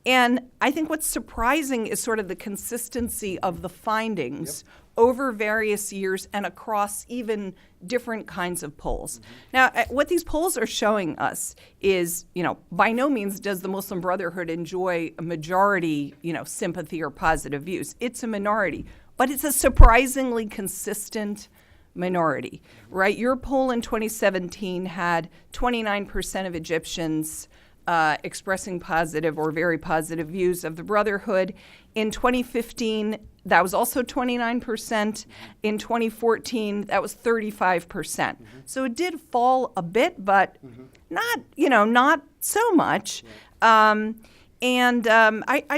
And I think what's surprising is sort of the consistency of the findings over various years and across even different kinds of polls. Now, what these polls are showing us is, by no means does the Muslim Brotherhood enjoy a majority, sympathy or positive views. It's a minority, but it's a surprisingly consistent minority, right? Your poll in 2017 had 29% of Egyptians expressing positive or very positive views of the Brotherhood. In 2015, that was also 29%. In 2014, that was 35%. So it did fall a bit, but not so much. I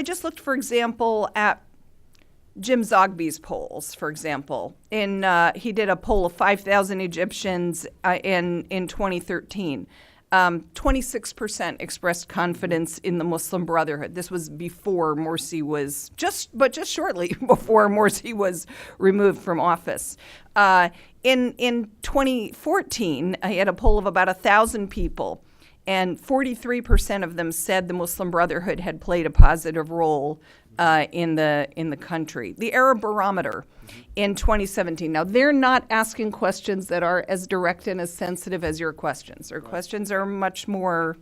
just looked, for example, at Jim Zogby's polls, for example. He did a poll of 5,000 Egyptians in 2013. 26% expressed confidence in the Muslim Brotherhood. This was before Morsi was just shortly before Morsi was removed from office. In 2014, I had a poll of about 1,000 people, and 43% of them said the Muslim Brotherhood had played a positive role in the country. The Arab Barometer in 2017. Now, they're not asking questions that are as direct and as sensitive as your questions. Their questions are much more.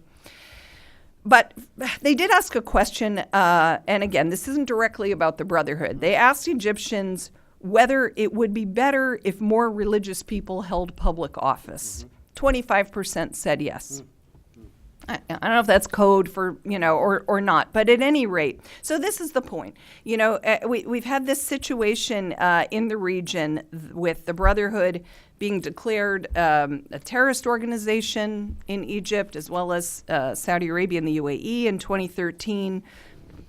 But they did ask a question, and again, this isn't directly about the Brotherhood. They asked Egyptians whether it would be better if more religious people held public office. 25% said yes. I don't know if that's code for, or not, but at any rate, so this is the point. We've had this situation in the region with the Brotherhood being declared a terrorist organization in Egypt, as well as Saudi Arabia and the UAE in 2013.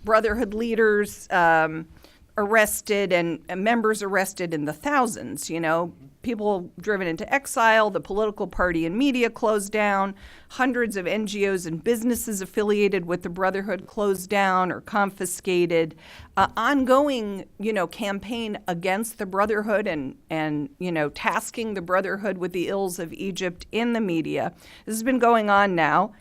Brotherhood leaders arrested and members arrested in the thousands, people driven into exile, the political party and media closed down, hundreds of NGOs and businesses affiliated with the Brotherhood closed down or confiscated, ongoing, campaign against the Brotherhood and tasking the Brotherhood with the ills of Egypt in the media. This has been going on now,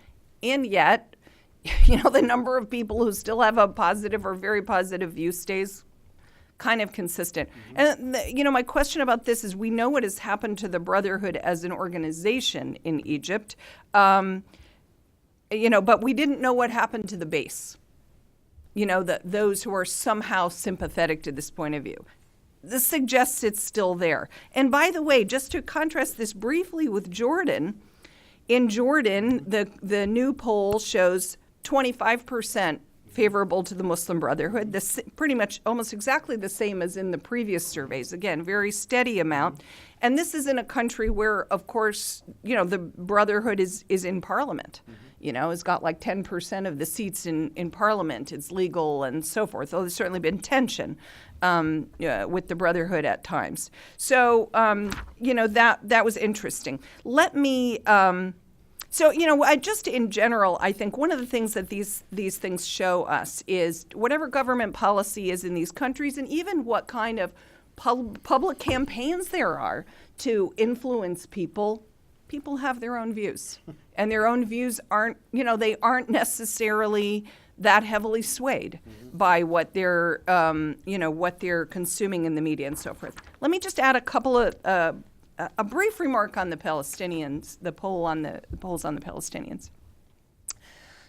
and yet, the number of people who still have a positive or very positive view stays kind of consistent. And, my question about this is, we know what has happened to the Brotherhood as an organization in Egypt, but we didn't know what happened to the base, those who are somehow sympathetic to this point of view. This suggests it's still there. And by the way, just to contrast this briefly with Jordan, in Jordan, the new poll shows 25% favorable to the Muslim Brotherhood, pretty much almost exactly the same as in the previous surveys. Again, very steady amount. And this is in a country where, of course, the Brotherhood is in parliament. It's got like 10% of the seats in parliament. It's legal and so forth. Though there's certainly been tension with the Brotherhood at times. So, that was interesting. Let me... just in general, I think one of the things that these things show us is whatever government policy is in these countries, and even what kind of public campaigns there are to influence people have their own views. And their own views aren't necessarily that heavily swayed by what they're consuming in the media and so forth. Let me just add a couple of a brief remark on the Palestinians, the polls on the Palestinians.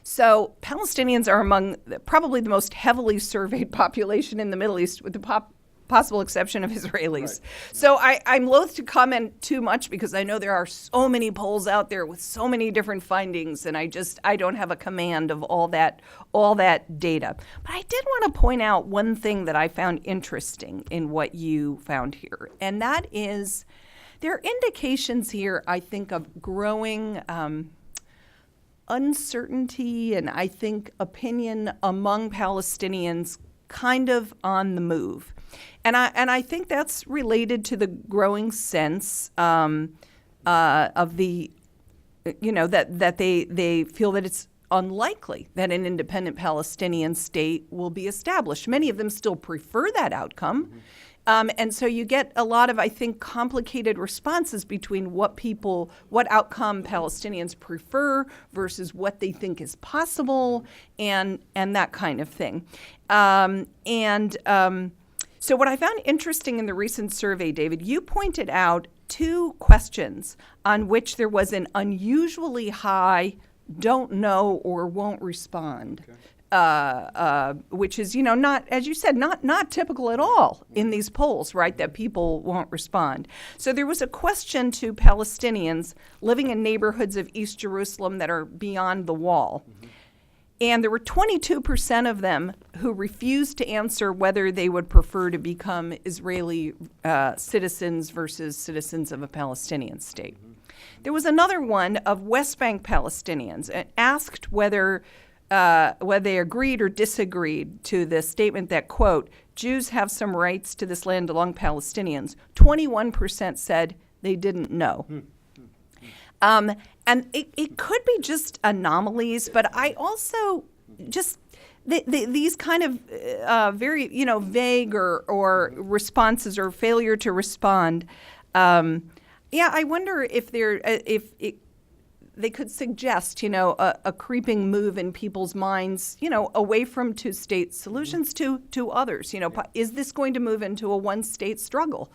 So Palestinians are among probably the most heavily surveyed population in the Middle East, with the possible exception of Israelis. Right. So I'm loath to comment too much because I know there are so many polls out there with so many different findings, and I don't have a command of all that data. But I did want to point out one thing that I found interesting in what you found here, and that is there are indications here, I think, of growing uncertainty and I think opinion among Palestinians kind of on the move. And I think that's related to the growing sense of the, that they feel that it's unlikely that an independent Palestinian state will be established. Many of them still prefer that outcome. And so you get a lot of, I think, complicated responses between what outcome Palestinians prefer versus what they think is possible and that kind of thing. So what I found interesting in the recent survey, David, you pointed out two questions on which there was an unusually high don't know or won't respond. Okay. Which is, not, as you said, not typical at all in these polls, right, that people won't respond. So there was a question to Palestinians living in neighborhoods of East Jerusalem that are beyond the wall. And there were 22% of them who refused to answer whether they would prefer to become Israeli citizens versus citizens of a Palestinian state. There was another one of West Bank Palestinians asked whether they agreed or disagreed to the statement that, quote, Jews have some rights to this land along Palestinians. 21% said they didn't know. And it could be just anomalies, but I also just these kind of very vague or responses or failure to respond. I wonder if they could suggest, a creeping move in people's minds, away from two-state solutions to others. Is this going to move into a one-state struggle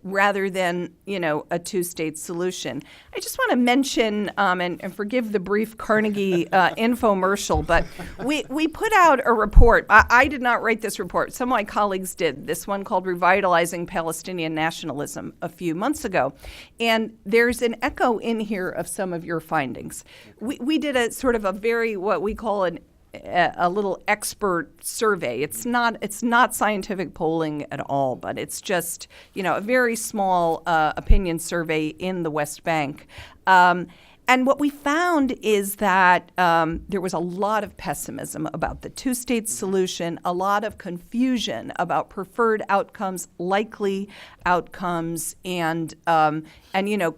rather than, a two-state solution? I just want to mention, and forgive the brief Carnegie infomercial, but we put out a report. I did not write this report. Some of my colleagues did. This one called Revitalizing Palestinian Nationalism a few months ago. And there's an echo in here of some of your findings. We did a sort of a very, what we call a little expert survey. It's not scientific polling at all, but it's just, a very small opinion survey in the West Bank. And what we found is that there was a lot of pessimism about the two-state solution, a lot of confusion about preferred outcomes, likely outcomes, and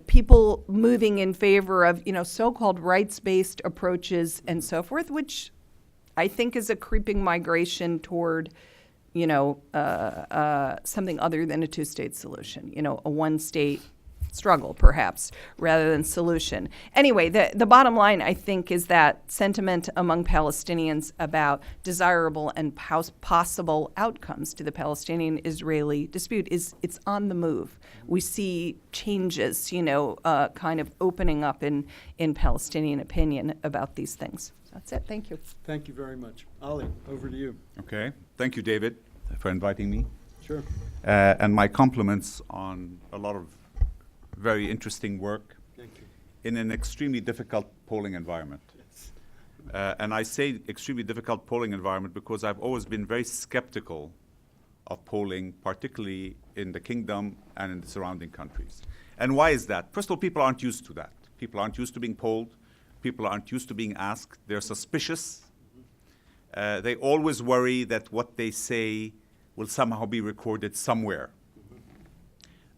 people moving in favor of, so-called rights-based approaches and so forth, which I think is a creeping migration toward, something other than a two-state solution, a one-state struggle, perhaps, rather than solution. Anyway, the bottom line, I think, is that sentiment among Palestinians about desirable and possible outcomes to the Palestinian-Israeli dispute it's on the move. We see changes, kind of opening up in Palestinian opinion about these things. That's it. Thank you. Thank you very much. Ali, over to you. Okay. Thank you, David, for inviting me. Sure. And my compliments on a lot of very interesting work Thank you. in an extremely difficult polling environment. Yes. And I say extremely difficult polling environment because I've always been very skeptical of polling, particularly in the kingdom and in the surrounding countries. And why is that? First of all, people aren't used to that. People aren't used to being polled. People aren't used to being asked. They're suspicious. They always worry that what they say will somehow be recorded somewhere.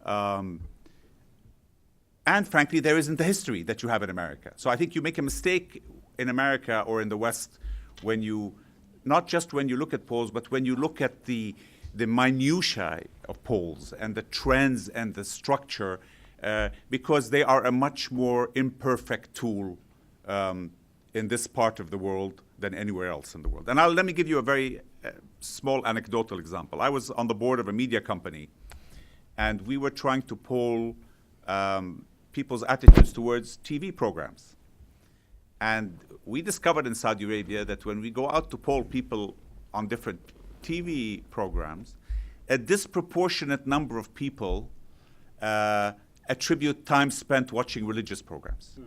And frankly, there isn't the history that you have in America. So I think you make a mistake in America or in the West when you, not just when you look at polls, but when you look at the minutiae of polls and the trends and the structure, because they are a much more imperfect tool in this part of the world than anywhere else in the world. And let me give you a very small anecdotal example. I was on the board of a media company, and we were trying to poll people's attitudes towards TV programs. And we discovered in Saudi Arabia that when we go out to poll people on different TV programs, a disproportionate number of people attribute time spent watching religious programs.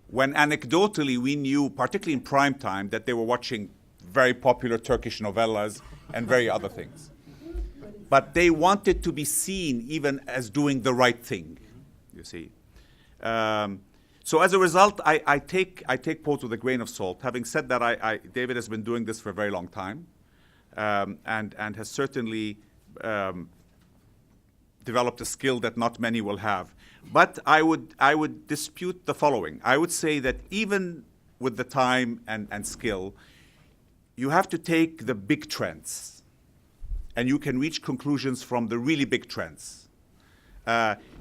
When anecdotally we knew, particularly in prime time, that they were watching very popular Turkish novellas and very other things. But they wanted to be seen even as doing the right thing, you see. So as a result, I take polls with a grain of salt. Having said that, David has been doing this for a very long time, and has certainly developed a skill that not many will have. But I would dispute the following. I would say that even with the time and skill, you have to take the big trends, and you can reach conclusions from the really big trends.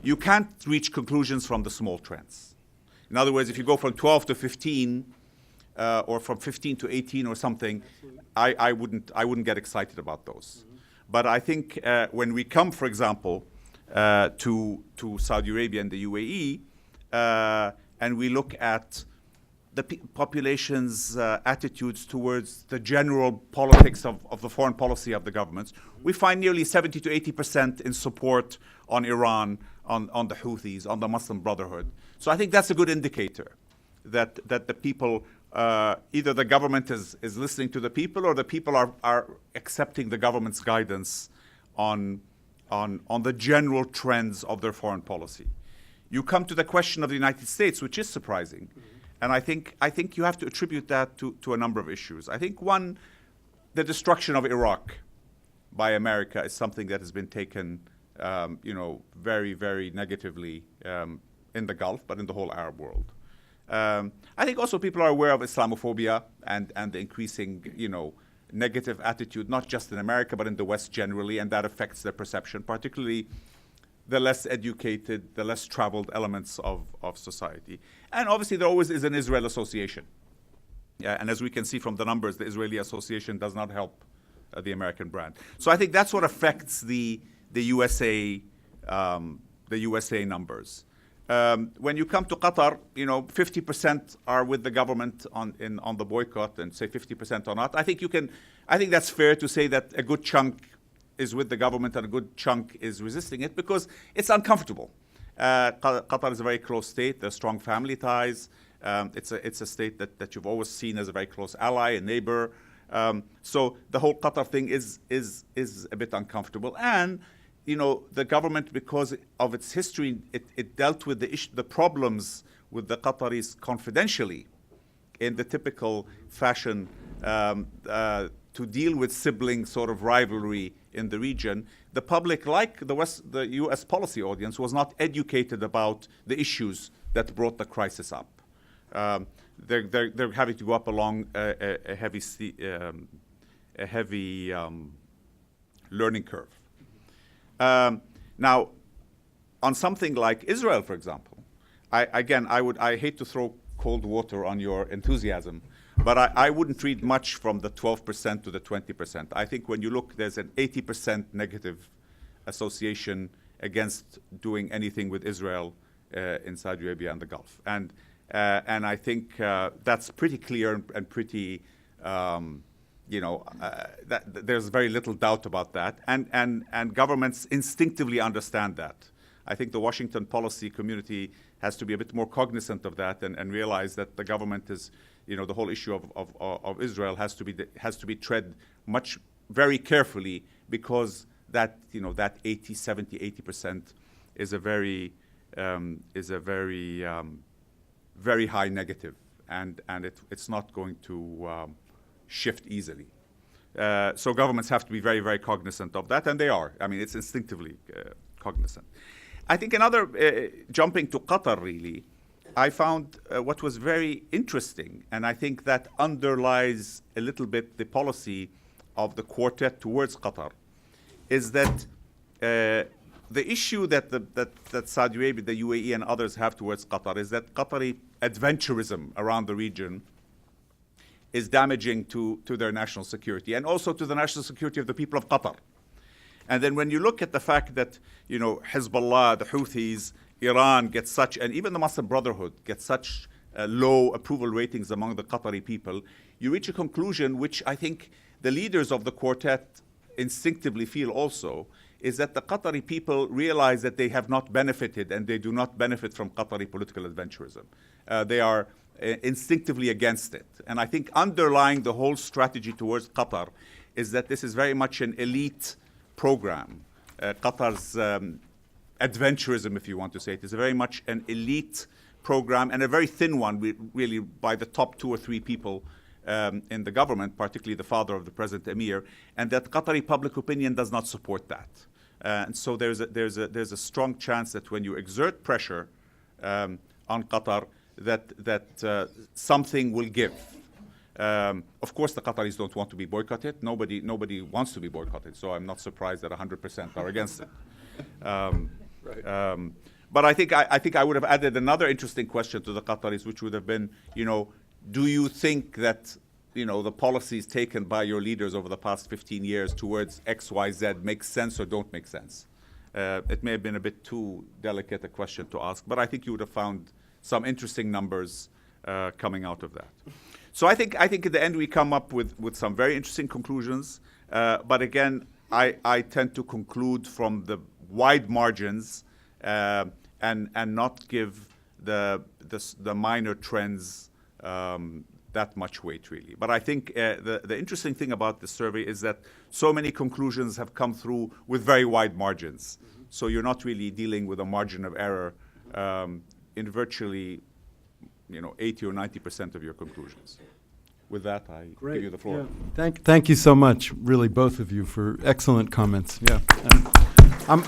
You can't reach conclusions from the small trends. In other words, if you go from 12 to 15, or from 15 to 18 or something, I wouldn't get excited about those. But I think when we come, for example, to Saudi Arabia and the UAE, and we look at the population's attitudes towards the general politics of the foreign policy of the governments, we find nearly 70 to 80% in support on Iran, on the Houthis, on the Muslim Brotherhood. So I think that's a good indicator that the people, either the government is listening to the people, or the people are accepting the government's guidance on the general trends of their foreign policy. You come to the question of the United States, which is surprising. And I think you have to attribute that to a number of issues. I think one, the destruction of Iraq by America is something that has been taken, very, very negatively in the Gulf, but in the whole Arab world. I think also people are aware of Islamophobia and the increasing, negative attitude, not just in America, but in the West generally, and that affects their perception, particularly the less educated, the less traveled elements of society. And obviously there always is an Israel association. Yeah, and as we can see from the numbers, the Israeli association does not help the American brand. So I think that's what affects the USA numbers. When you come to Qatar, 50% are with the government on the boycott, and say 50% are not. I think that's fair to say that a good chunk is with the government and a good chunk is resisting it because it's uncomfortable. Qatar is a very close state. There's strong family ties. It's a state that you've always seen as a very close ally and neighbor. So the whole Qatar thing is a bit uncomfortable. And the government, because of its history, it dealt with the problems with the Qataris confidentially in the typical fashion to deal with sibling sort of rivalry in the region. The public, like the U.S. policy audience, was not educated about the issues that brought the crisis up. They're having to go up along a heavy learning curve. Now, on something like Israel, for example, I hate to throw cold water on your enthusiasm, but I wouldn't read much from the 12% to the 20%. I think when you look, there's an 80% negative association against doing anything with Israel in Saudi Arabia and the Gulf. And I think that's pretty clear and pretty, there's very little doubt about that. And governments instinctively understand that. I think the Washington policy community has to be a bit more cognizant of that and realize that the government is the whole issue of Israel has to be tread very carefully, because that 80% is a very very high negative, and it's not going to shift easily. So governments have to be very, very cognizant of that, and they are. I mean, it's instinctively cognizant. I think jumping to Qatar, really, I found what was very interesting, and I think that underlies a little bit the policy of the quartet towards Qatar, is that the issue that Saudi Arabia, the UAE, and others have towards Qatar is that Qatari adventurism around the region is damaging to their national security, and also to the national security of the people of Qatar. And then when you look at the fact that, Hezbollah, the Houthis, Iran get such, and even the Muslim Brotherhood get such low approval ratings among the Qatari people, you reach a conclusion which I think the leaders of the quartet instinctively feel also, is that the Qatari people realize that they have not benefited, and they do not benefit from Qatari political adventurism. They are instinctively against it. And I think underlying the whole strategy towards Qatar is that this is very much an elite program. Qatar's adventurism, if you want to say it, is very much an elite program, and a very thin one, really, by the top 2 or 3 people in the government, particularly the father of the present emir, and that Qatari public opinion does not support that. And so there's a strong chance that when you exert pressure on Qatar, that something will give. Of course, the Qataris don't want to be boycotted. Nobody wants to be boycotted. So I'm not surprised that 100% are against it. Right. But I think I would have added another interesting question to the Qataris, which would have been, do you think that the policies taken by your leaders over the past 15 years towards X, Y, Z make sense or don't make sense? It may have been a bit too delicate a question to ask, but I think you would have found some interesting numbers coming out of that. So I think at the end we come up with some very interesting conclusions. But again, I tend to conclude from the wide margins and not give the minor trends that much weight, really. But I think the interesting thing about the survey is that so many conclusions have come through with very wide margins. Mm-hmm. So you're not really dealing with a margin of error in virtually 80 or 90% of your conclusions. With that, I give you the floor. Yeah. Thank you so much, really, both of you, for excellent comments. Yeah, and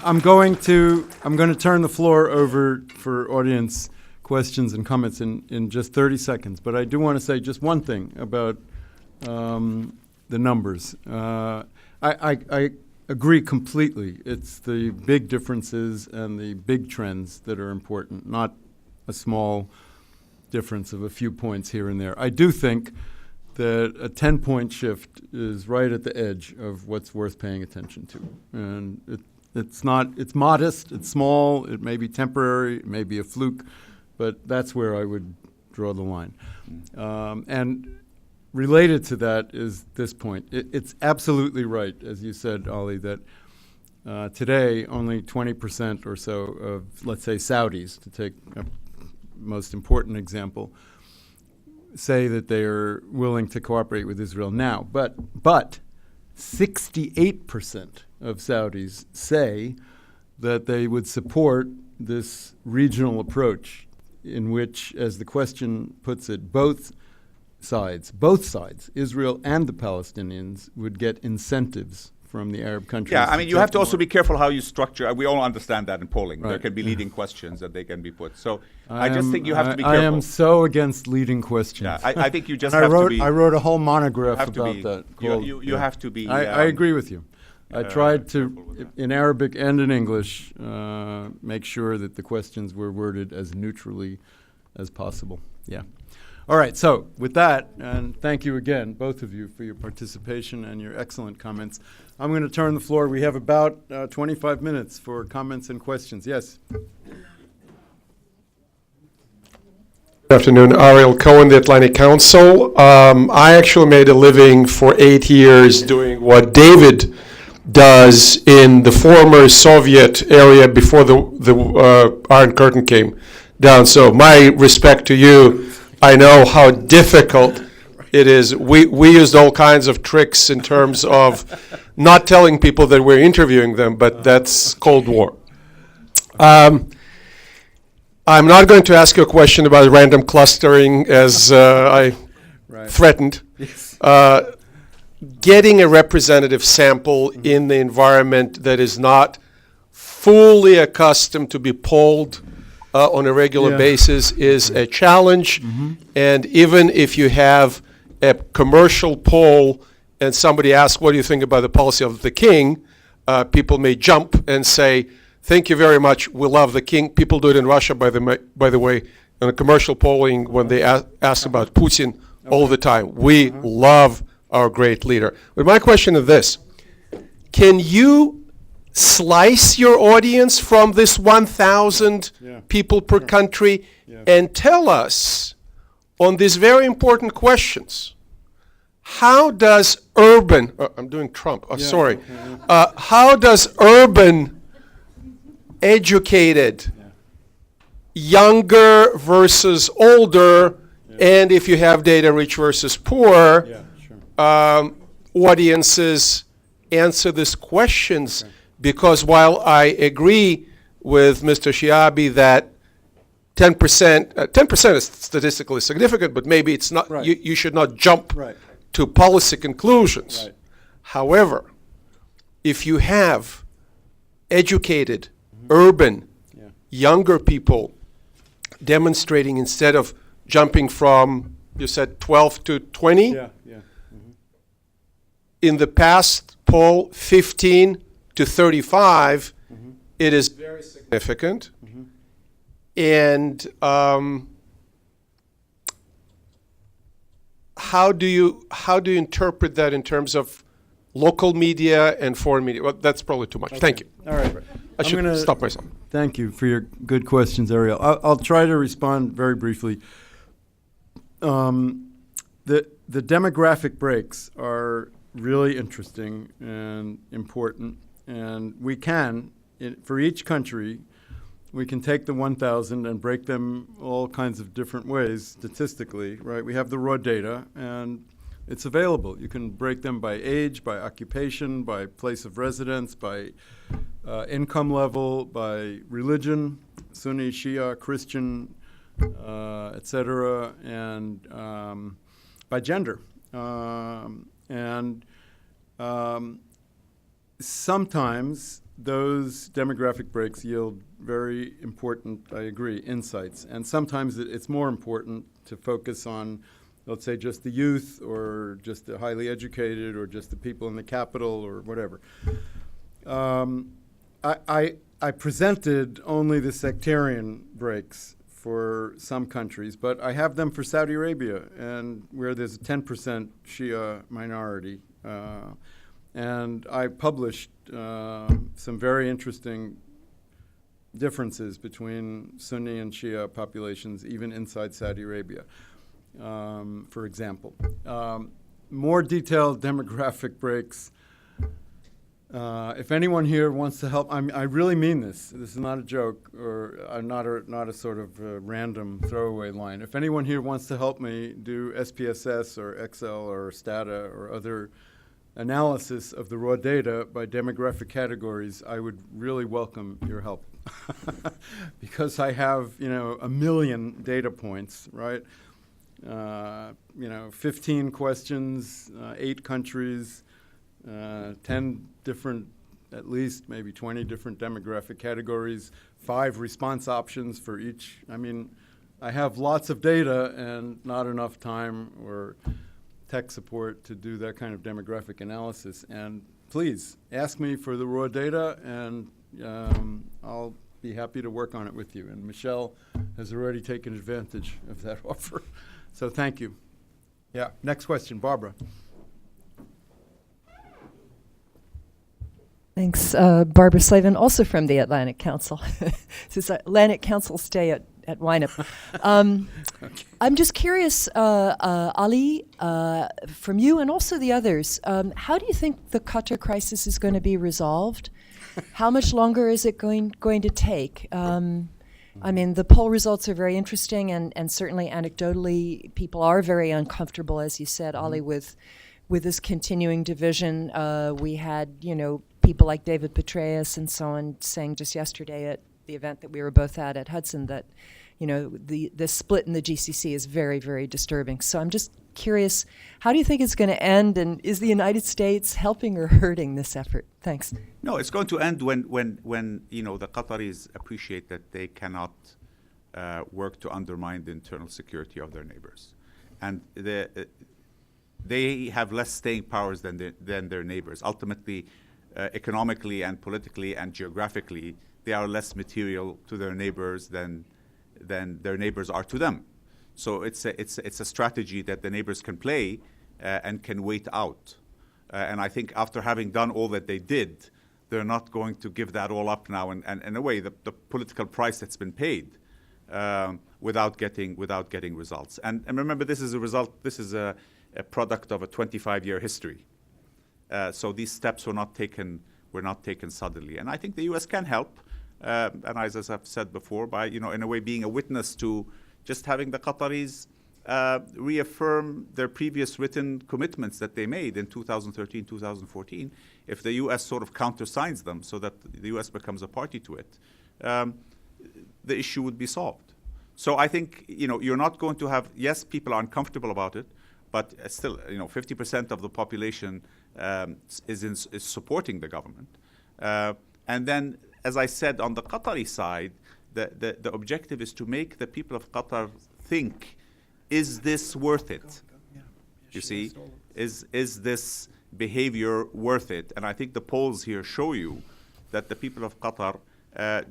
I'm going to turn the floor over for audience questions and comments in just 30 seconds. But I do want to say just one thing about the numbers. I agree completely. It's the big differences and the big trends that are important, not a small difference of a few points here and there. I do think that a 10-point shift is right at the edge of what's worth paying attention to. And it's modest, it's small, it may be temporary, it may be a fluke, but that's where I would draw the line. And related to that is this point. It's absolutely right, as you said, Ali, that today only 20% or so of, let's say, Saudis, to take a most important example, say that they are willing to cooperate with Israel now. But 68% of Saudis say that they would support this regional approach in which, as the question puts it, both sides, Israel and the Palestinians, would get incentives from the Arab countries. Yeah, I mean, you have to also be careful how you structure. We all understand that in polling. Right. There can be leading questions that they can be put. So I just think you have to be careful. I am so against leading questions. Yeah, I think you just have to be. I wrote a whole monograph about that. You have to be. I agree with you. I tried to, in Arabic and in English, make sure that the questions were worded as neutrally as possible. Yeah. All right, so with that, and thank you again, both of you, for your participation and your excellent comments. I'm going to turn the floor. We have about 25 minutes for comments and questions. Yes? Good afternoon. Ariel Cohen, the Atlantic Council. I actually made a living for 8 years doing what David does in the former Soviet area before the Iron Curtain came down. So my respect to you I know how difficult it is. We used all kinds of tricks in terms of not telling people that we're interviewing them, but that's Cold War. I'm not going to ask you a question about random clustering as I threatened. Getting a representative sample in the environment that is not fully accustomed to be polled on a regular basis is a challenge. And even if you have a commercial poll and somebody asks, what do you think about the policy of the king? People may jump and say, thank you very much, we love the king. People do it in Russia, by the way, in a commercial polling when they ask about Putin all the time. We love our great leader. But my question is this: can you slice your audience from this 1,000 people per country and tell us on these very important questions, how does urban, I'm doing Trump, sorry, how does urban, educated, younger versus older, and if you have data, rich versus poor, audiences answer these questions? Because while I agree with Mr. Shihabi that 10% is statistically significant, but maybe it's not. You should not jump to policy conclusions. However, if you have educated, urban, younger people demonstrating instead of jumping from, you said 12 to 20? In the past poll, 15 to 35, it is very significant. And how do you interpret that in terms of local media and foreign media? Well, that's probably too much. Thank you. All right. I should stop myself. Thank you for your good questions, Ariel. I'll try to respond very briefly. The demographic breaks are really interesting and important, and we can, for each country, we can take the 1,000 and break them all kinds of different ways statistically, right? We have the raw data, and it's available. You can break them by age, by occupation, by place of residence, by income level, by religion, Sunni, Shia, Christian, et cetera, and by gender. Sometimes those demographic breaks yield very important, I agree, insights. And sometimes it's more important to focus on, let's say, just the youth or just the highly educated or just the people in the capital or whatever. I presented only the sectarian breaks for some countries, but I have them for Saudi Arabia, and where there's a 10% Shia minority. And I published some very interesting differences between Sunni and Shia populations, even inside Saudi Arabia, for example. More detailed demographic breaks. If anyone here wants to help, I really mean this. This is not a joke or not a sort of random throwaway line. If anyone here wants to help me do SPSS or Excel or Stata or other analysis of the raw data by demographic categories, I would really welcome your help. Because I have, 1 million data points, right? 15 questions, 8 countries, 10 different, at least maybe 20 different demographic categories, 5 response options for each. I mean, I have lots of data and not enough time or tech support to do that kind of demographic analysis. And please ask me for the raw data, and I'll be happy to work on it with you. And Michele has already taken advantage of that offer. So thank you. Yeah, next question, Barbara. Thanks. Barbara Slavin, also from the Atlantic Council. This is Atlantic Council stay at YNAB. Okay. I'm just curious, Ali, from you and also the others, how do you think the Qatar crisis is going to be resolved? How much longer is it going to take? I mean, the poll results are very interesting, and certainly anecdotally, people are very uncomfortable, as you said, Ali, with this continuing division. We had, people like David Petraeus and so on saying just yesterday at the event that we were both at Hudson that, the split in the GCC is very, very disturbing. So I'm just curious, how do you think it's going to end, and is the United States helping or hurting this effort? Thanks. No, it's going to end when the Qataris appreciate that they cannot work to undermine the internal security of their neighbors, and they have less staying powers than their neighbors. Ultimately, economically and politically and geographically, they are less material to their neighbors than their neighbors are to them. So it's a strategy that the neighbors can play and can wait out. And I think after having done all that they did, they're not going to give that all up now. And in a way, the political price that's been paid without getting results. And remember, this is a result. This is a product of a 25-year history. So these steps were not taken suddenly. And I think the U.S. can help. And as I've said before, by in a way being a witness to just having the Qataris reaffirm their previous written commitments that they made in 2013, 2014. If the U.S. sort of countersigns them so that the U.S. becomes a party to it, the issue would be solved. So I think you're not going to have, yes, people are uncomfortable about it, but still 50% of the population is supporting the government, and then, as I said, on the Qatari side, the objective is to make the people of Qatar think, is this worth it? You see, is this behavior worth it? And I think the polls here show you that the people of Qatar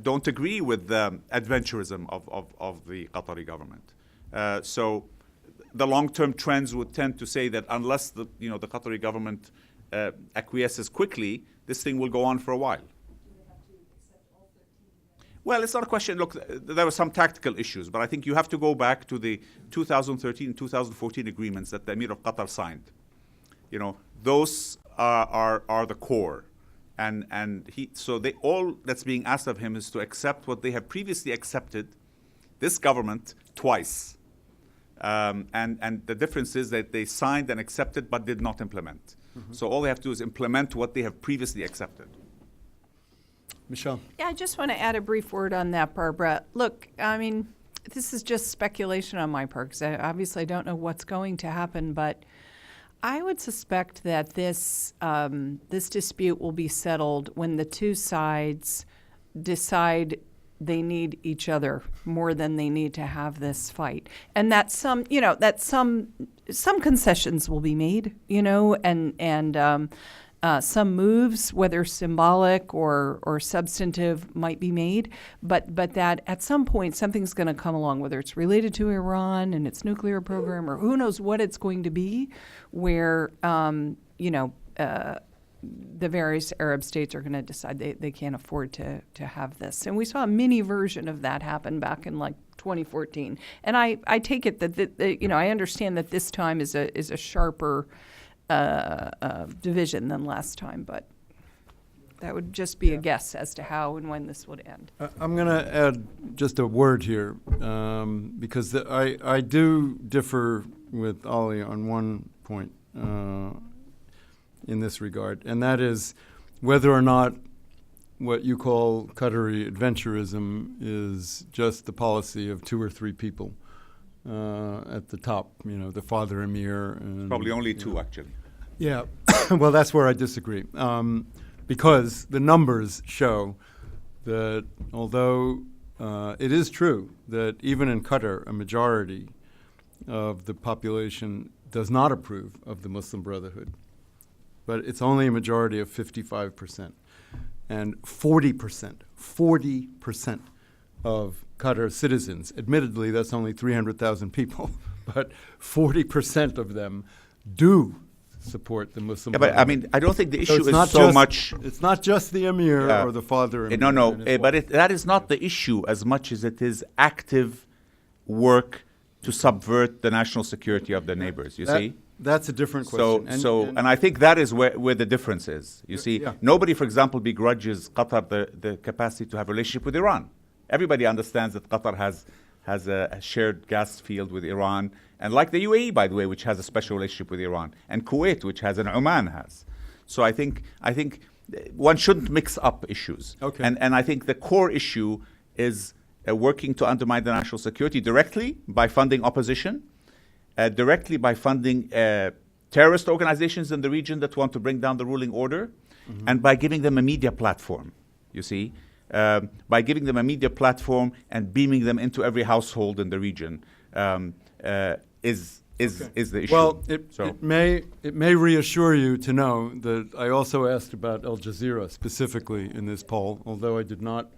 don't agree with the adventurism of the Qatari government. So the long-term trends would tend to say that unless the Qatari government acquiesces quickly, this thing will go on for a while. Well, it's not a question. Look, there were some tactical issues, but I think you have to go back to the 2013 and 2014 agreements that the Emir of Qatar signed. Those are the core, and all that's being asked of him is to accept what they have previously accepted, this government, twice. And the difference is that they signed and accepted but did not implement. Mm-hmm. So all they have to do is implement what they have previously accepted. Michele. Yeah, I just want to add a brief word on that, Barbara. Look, I mean, this is just speculation on my part, because I don't know what's going to happen, but I would suspect that this dispute will be settled when the two sides decide they need each other more than they need to have this fight, and that some concessions will be made, and some moves, whether symbolic or substantive, might be made, but that at some point something's going to come along, whether it's related to Iran and its nuclear program, or who knows what it's going to be, where the various Arab states are going to decide they can't afford to have this. And we saw a mini version of that happen back in 2014. And I take it that I understand that this time is a sharper division than last time, but that would just be a guess as to how and when this would end. I'm going to add just a word here, because I do differ with Ali on one point in this regard, and that is whether or not what you call Qatari adventurism is just the policy of two or three people at the top, the father emir. And, probably only two, actually. Yeah, well, that's where I disagree, because the numbers show that although it is true that even in Qatar, a majority of the population does not approve of the Muslim Brotherhood, but it's only a majority of 55%. And 40% of Qatar citizens, admittedly that's only 300,000 people, but 40% of them do support the Muslim Brotherhood. But I mean, I don't think the issue is so much. It's not just the emir or the father. No, but that is not the issue as much as it is active work to subvert the national security of their neighbors. You see. That's a different question. And I think that is where the difference is. You see, nobody, for example, begrudges Qatar the capacity to have a relationship with Iran. Everybody understands that Qatar has a shared gas field with Iran, and like the UAE, by the way, which has a special relationship with Iran, and Kuwait, which has, and Oman has. So I think one shouldn't mix up issues. Okay. And I think the core issue is working to undermine the national security directly by funding opposition, directly by funding terrorist organizations in the region that want to bring down the ruling order, and by giving them a media platform, you see. By giving them a media platform and beaming them into every household in the region is the issue. Well, it may reassure you to know that I also asked about Al Jazeera specifically in this poll, although I did not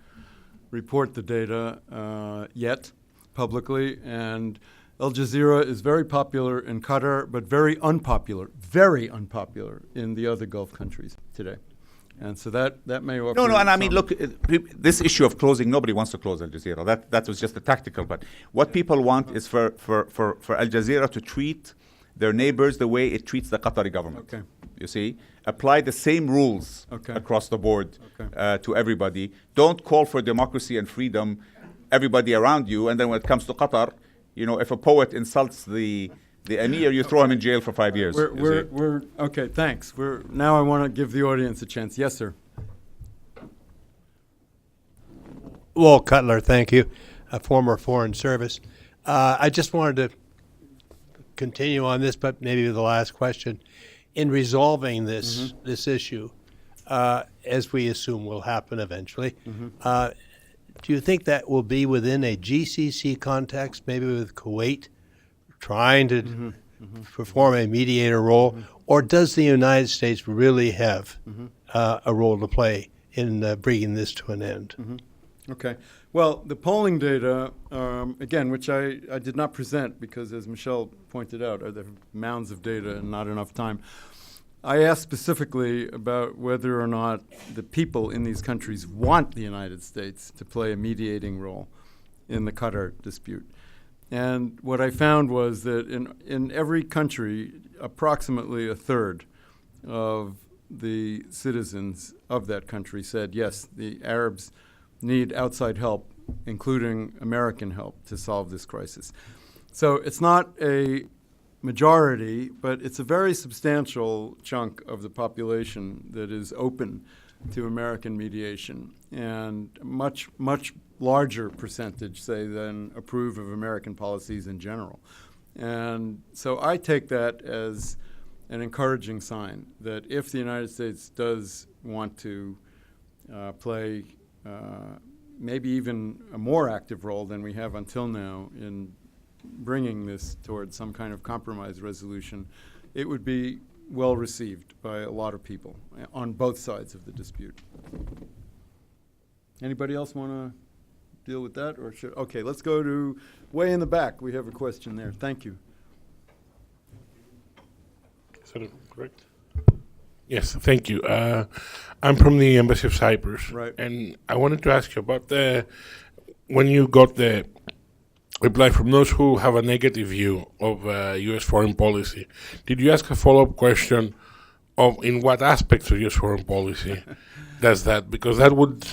report the data yet publicly. And Al Jazeera is very popular in Qatar, but very unpopular in the other Gulf countries today. And so that may offer. No, and I some- mean, look, this issue of closing, nobody wants to close Al Jazeera. That was just a tactical. But what people want is for Al Jazeera to treat their neighbors the way it treats the Qatari government. Okay. You see, apply the same rules Okay. across the board Okay. to everybody. Don't call for democracy and freedom, everybody around you, and then when it comes to Qatar, you know, if a poet insults the emir, you throw him in jail for 5 years. We're okay. Thanks. Now I want to give the audience a chance. Yes, sir. Walt Cutler, thank you, a former Foreign Service. I just wanted to continue on this, but maybe the last question. In resolving this issue, as we assume will happen eventually, do you think that will be within a GCC context, maybe with Kuwait, trying to perform a mediator role, or does the United States really have a role to play in bringing this to an end? Okay. Well, the polling data, again, which I did not present because, as Michelle pointed out, there are mounds of data and not enough time. I asked specifically about whether or not the people in these countries want the United States to play a mediating role in the Qatar dispute. And what I found was that in every country, approximately a third of the citizens of that country said, yes, the Arabs need outside help, including American help, to solve this crisis. So it's not a majority, but it's a very substantial chunk of the population that is open to American mediation, and much larger percentage, say, than approve of American policies in general. And so I take that as an encouraging sign that if the United States does want to play maybe even a more active role than we have until now in bringing this towards some kind of compromise resolution, it would be well received by a lot of people on both sides of the dispute. Anybody else want to deal with that? Or should, okay, let's go to way in the back. We have a question there. Thank you. Is that correct? Yes, thank you. I'm from the Embassy of Cyprus. Right. And I wanted to ask you about when you got the reply from those who have a negative view of U.S. foreign policy. Did you ask a follow-up question of in what aspects of U.S. foreign policy does that? Because that would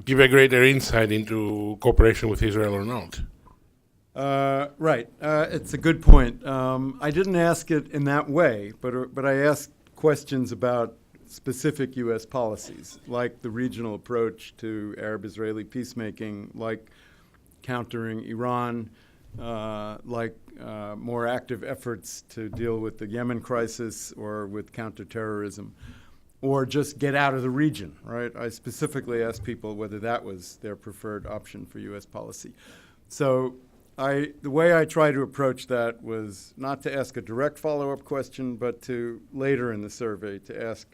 give a greater insight into cooperation with Israel or not. Right. It's a good point. I didn't ask it in that way, but I asked questions about specific U.S. policies, like the regional approach to Arab-Israeli peacemaking, like countering Iran, like more active efforts to deal with the Yemen crisis or with counterterrorism, or just get out of the region, right? I specifically asked people whether that was their preferred option for U.S. policy. So the way I try to approach that was not to ask a direct follow-up question, but to later in the survey to ask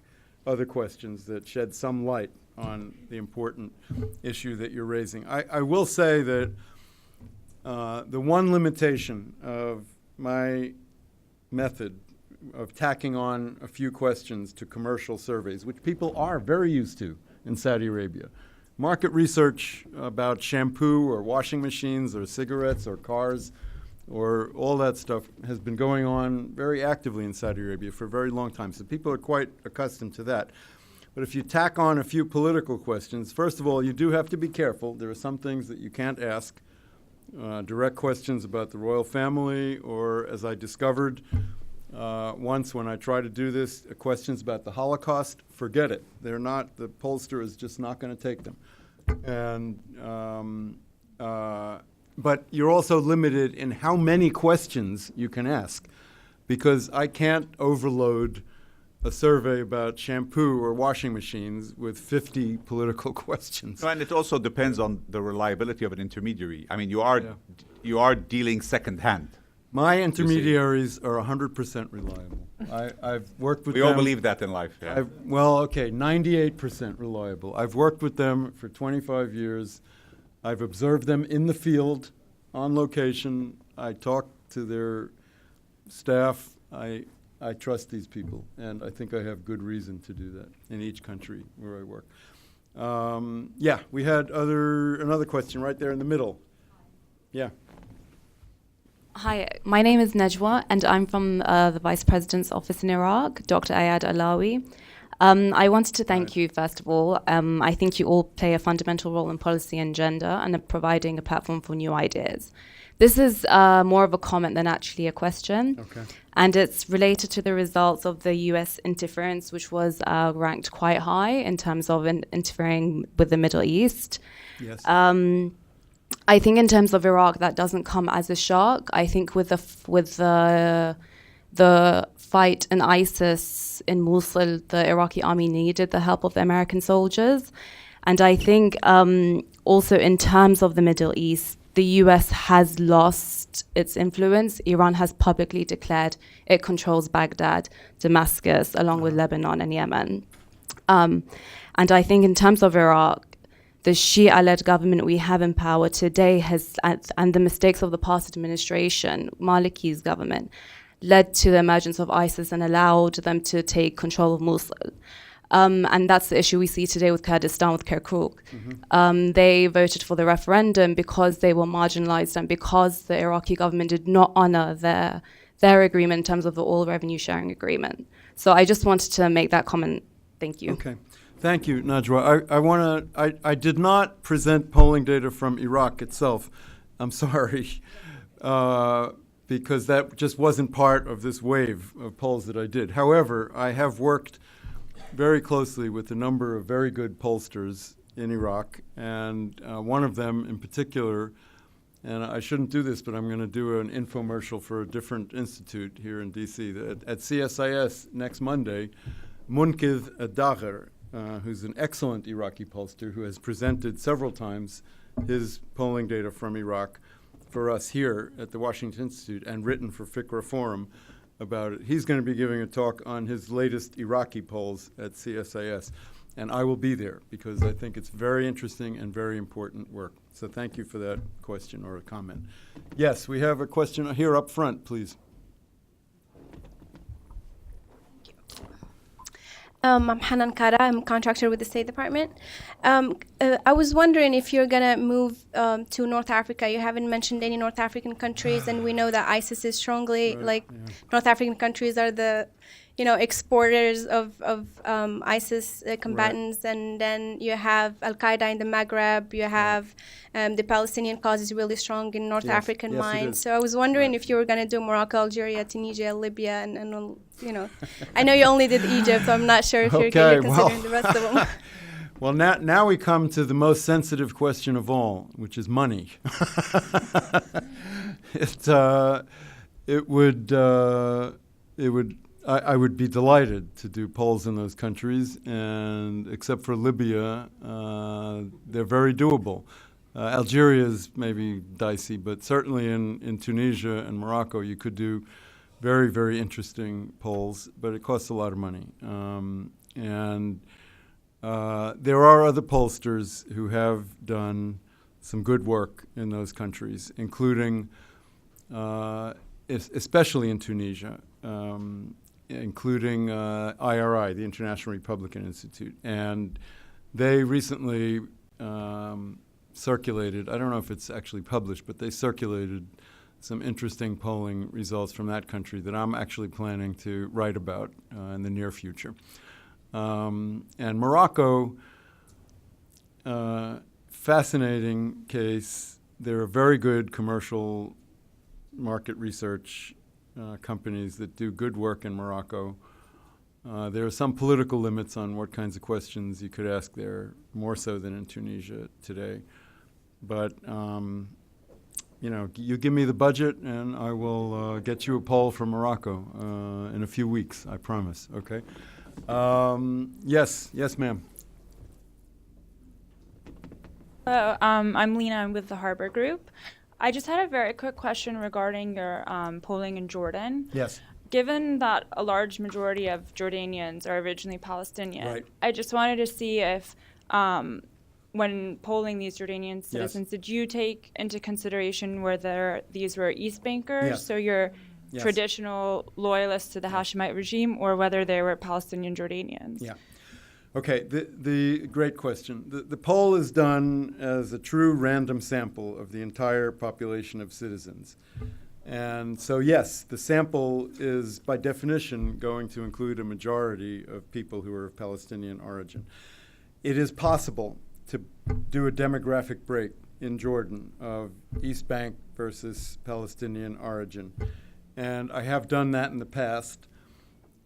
other questions that shed some light on the important issue that you're raising. I will say that the one limitation of my method of tacking on a few questions to commercial surveys, which people are very used to in Saudi Arabia, market research about shampoo or washing machines or cigarettes or cars or all that stuff has been going on very actively in Saudi Arabia for a very long time. So people are quite accustomed to that. But if you tack on a few political questions, first of all, you do have to be careful. There are some things that you can't ask. Direct questions about the royal family, or as I discovered once when I tried to do this, questions about the Holocaust, forget it. They're not, the pollster is just not going to take them. And, but you're also limited in how many questions you can ask, because I can't overload a survey about shampoo or washing machines with 50 political questions. No, and it also depends on the reliability of an intermediary. I mean, you are dealing secondhand. My intermediaries are 100% reliable. I've worked with them. We all believe that in life. Yeah. Well, okay, 98% reliable. I've worked with them for 25 years. I've observed them in the field, on location. I talk to their staff. I trust these people, and I think I have good reason to do that in each country where I work. Yeah, we had another question right there in the middle. Yeah. Hi, my name is Najwa, and I'm from the Vice President's office in Iraq, Dr. Ayad Alawi. I wanted to thank you, first of all. I think you all play a fundamental role in policy and gender and are providing a platform for new ideas. This is more of a comment than actually a question. Okay. And it's related to the results of the US interference, which was ranked quite high in terms of interfering with the Middle East. Yes. I think in terms of Iraq, that doesn't come as a shock. I think with the fight in ISIS in Mosul, the Iraqi army needed the help of the American soldiers. And I think also in terms of the Middle East, the US has lost its influence. Iran has publicly declared it controls Baghdad, Damascus, along with Lebanon and Yemen. And I think in terms of Iraq, the Shia-led government we have in power today has, and the mistakes of the past administration, Maliki's government, led to the emergence of ISIS and allowed them to take control of Mosul. And that's the issue we see today with Kurdistan, with Kirkuk. Mm-hmm. They voted for the referendum because they were marginalized and because the Iraqi government did not honor their agreement in terms of the oil revenue sharing agreement. So I just wanted to make that comment. Thank you. Okay. Thank you, Najwa. I did not present polling data from Iraq itself. I'm sorry, because that just wasn't part of this wave of polls that I did. However, I have worked very closely with a number of very good pollsters in Iraq, and one of them in particular, and I shouldn't do this, but I'm going to do an infomercial for a different institute here in D.C. At CSIS next Monday, Munkid Ad-Dagher, who's an excellent Iraqi pollster who has presented several times his polling data from Iraq for us here at the Washington Institute and written for Fikra Forum about it. He's going to be giving a talk on his latest Iraqi polls at CSIS, and I will be there because I think it's very interesting and very important work. So thank you for that question or a comment. Yes, we have a question here up front, please. I'm Hanan Kara. I'm a contractor with the State Department. I was wondering if you're going to move to North Africa. You haven't mentioned any North African countries, and we know that ISIS is strongly, North African countries are the, exporters of ISIS combatants. Right. And then you have Al-Qaeda in the Maghreb. You have the Palestinian cause is really strong in North African minds. So I was wondering if you were going to do Morocco, Algeria, Tunisia, Libya, and I know you only did Egypt, so I'm not sure if you're going to consider the rest of them. Well, now we come to the most sensitive question of all, which is money. I would be delighted to do polls in those countries, and except for Libya, they're very doable. Algeria is maybe dicey, but certainly in Tunisia and Morocco, you could do very, very interesting polls, but it costs a lot of money. There are other pollsters who have done some good work in those countries, including, especially in Tunisia, including IRI, the International Republican Institute. And they recently circulated, I don't know if it's actually published, but they circulated some interesting polling results from that country that I'm actually planning to write about in the near future. And Morocco, fascinating case. There are very good commercial market research companies that do good work in Morocco. There are some political limits on what kinds of questions you could ask there, more so than in Tunisia today. But you give me the budget, and I will get you a poll from Morocco in a few weeks. I promise. Okay. Yes, ma'am. Hello, I'm Lena. I'm with the Harbor Group. I just had a very quick question regarding your polling in Jordan. Yes. Given that a large majority of Jordanians are originally Palestinian, Right. I just wanted to see if, when polling these Jordanian citizens, did you take into consideration whether these were East Bankers, Yes. so your Yes. traditional loyalists to the Hashemite regime, or whether they were Palestinian Jordanians? Yeah. Okay, the great question. The poll is done as a true random sample of the entire population of citizens. And so, yes, the sample is by definition going to include a majority of people who are of Palestinian origin. It is possible to do a demographic break in Jordan of East Bank versus Palestinian origin. And I have done that in the past.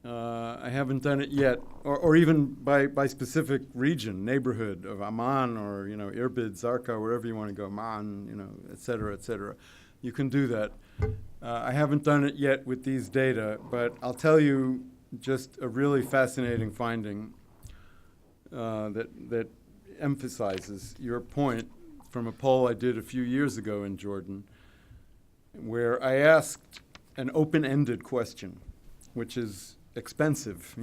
I haven't done it yet, or even by specific region, neighborhood of Amman or, Irbid, Zarqa, wherever you want to go, Amman, et cetera. You can do that. I haven't done it yet with these data, but I'll tell you just a really fascinating finding that emphasizes your point from a poll I did a few years ago in Jordan, where I asked an open-ended question, which is expensive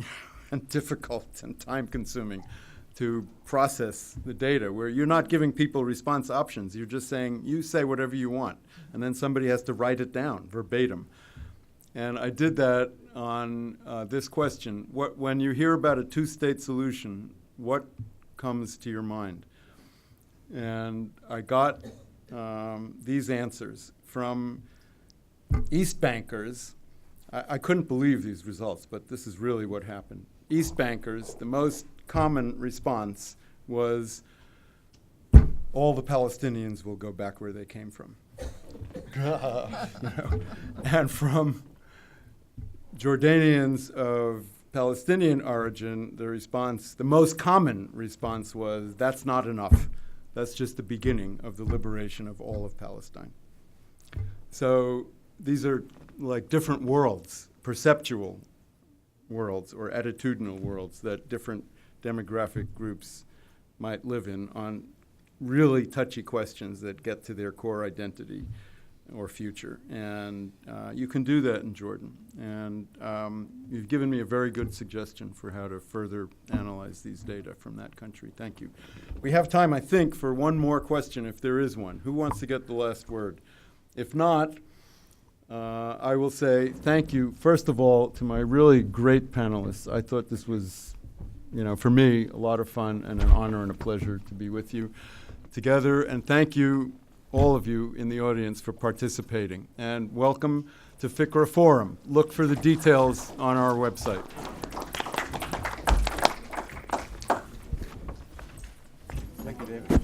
and difficult and time-consuming to process the data, where you're not giving people response options. You're just saying, you say whatever you want, and then somebody has to write it down verbatim. And I did that on this question. When you hear about a two-state solution, what comes to your mind? And I got these answers from East Bankers. I couldn't believe these results, but this is really what happened. East Bankers, the most common response was, all the Palestinians will go back where they came from. And from Jordanians of Palestinian origin, the most common response was, that's not enough. That's just the beginning of the liberation of all of Palestine. So these are like different worlds, perceptual worlds or attitudinal worlds that different demographic groups might live in on really touchy questions that get to their core identity or future. And you can do that in Jordan. And you've given me a very good suggestion for how to further analyze these data from that country. Thank you. We have time, I think, for one more question, if there is one. Who wants to get the last word? If not, I will say thank you, first of all, to my really great panelists. I thought this was, for me, a lot of fun and an honor and a pleasure to be with you together. And thank you, all of you in the audience, for participating. And welcome to Fikra Forum. Look for the details on our website. Thank you, David.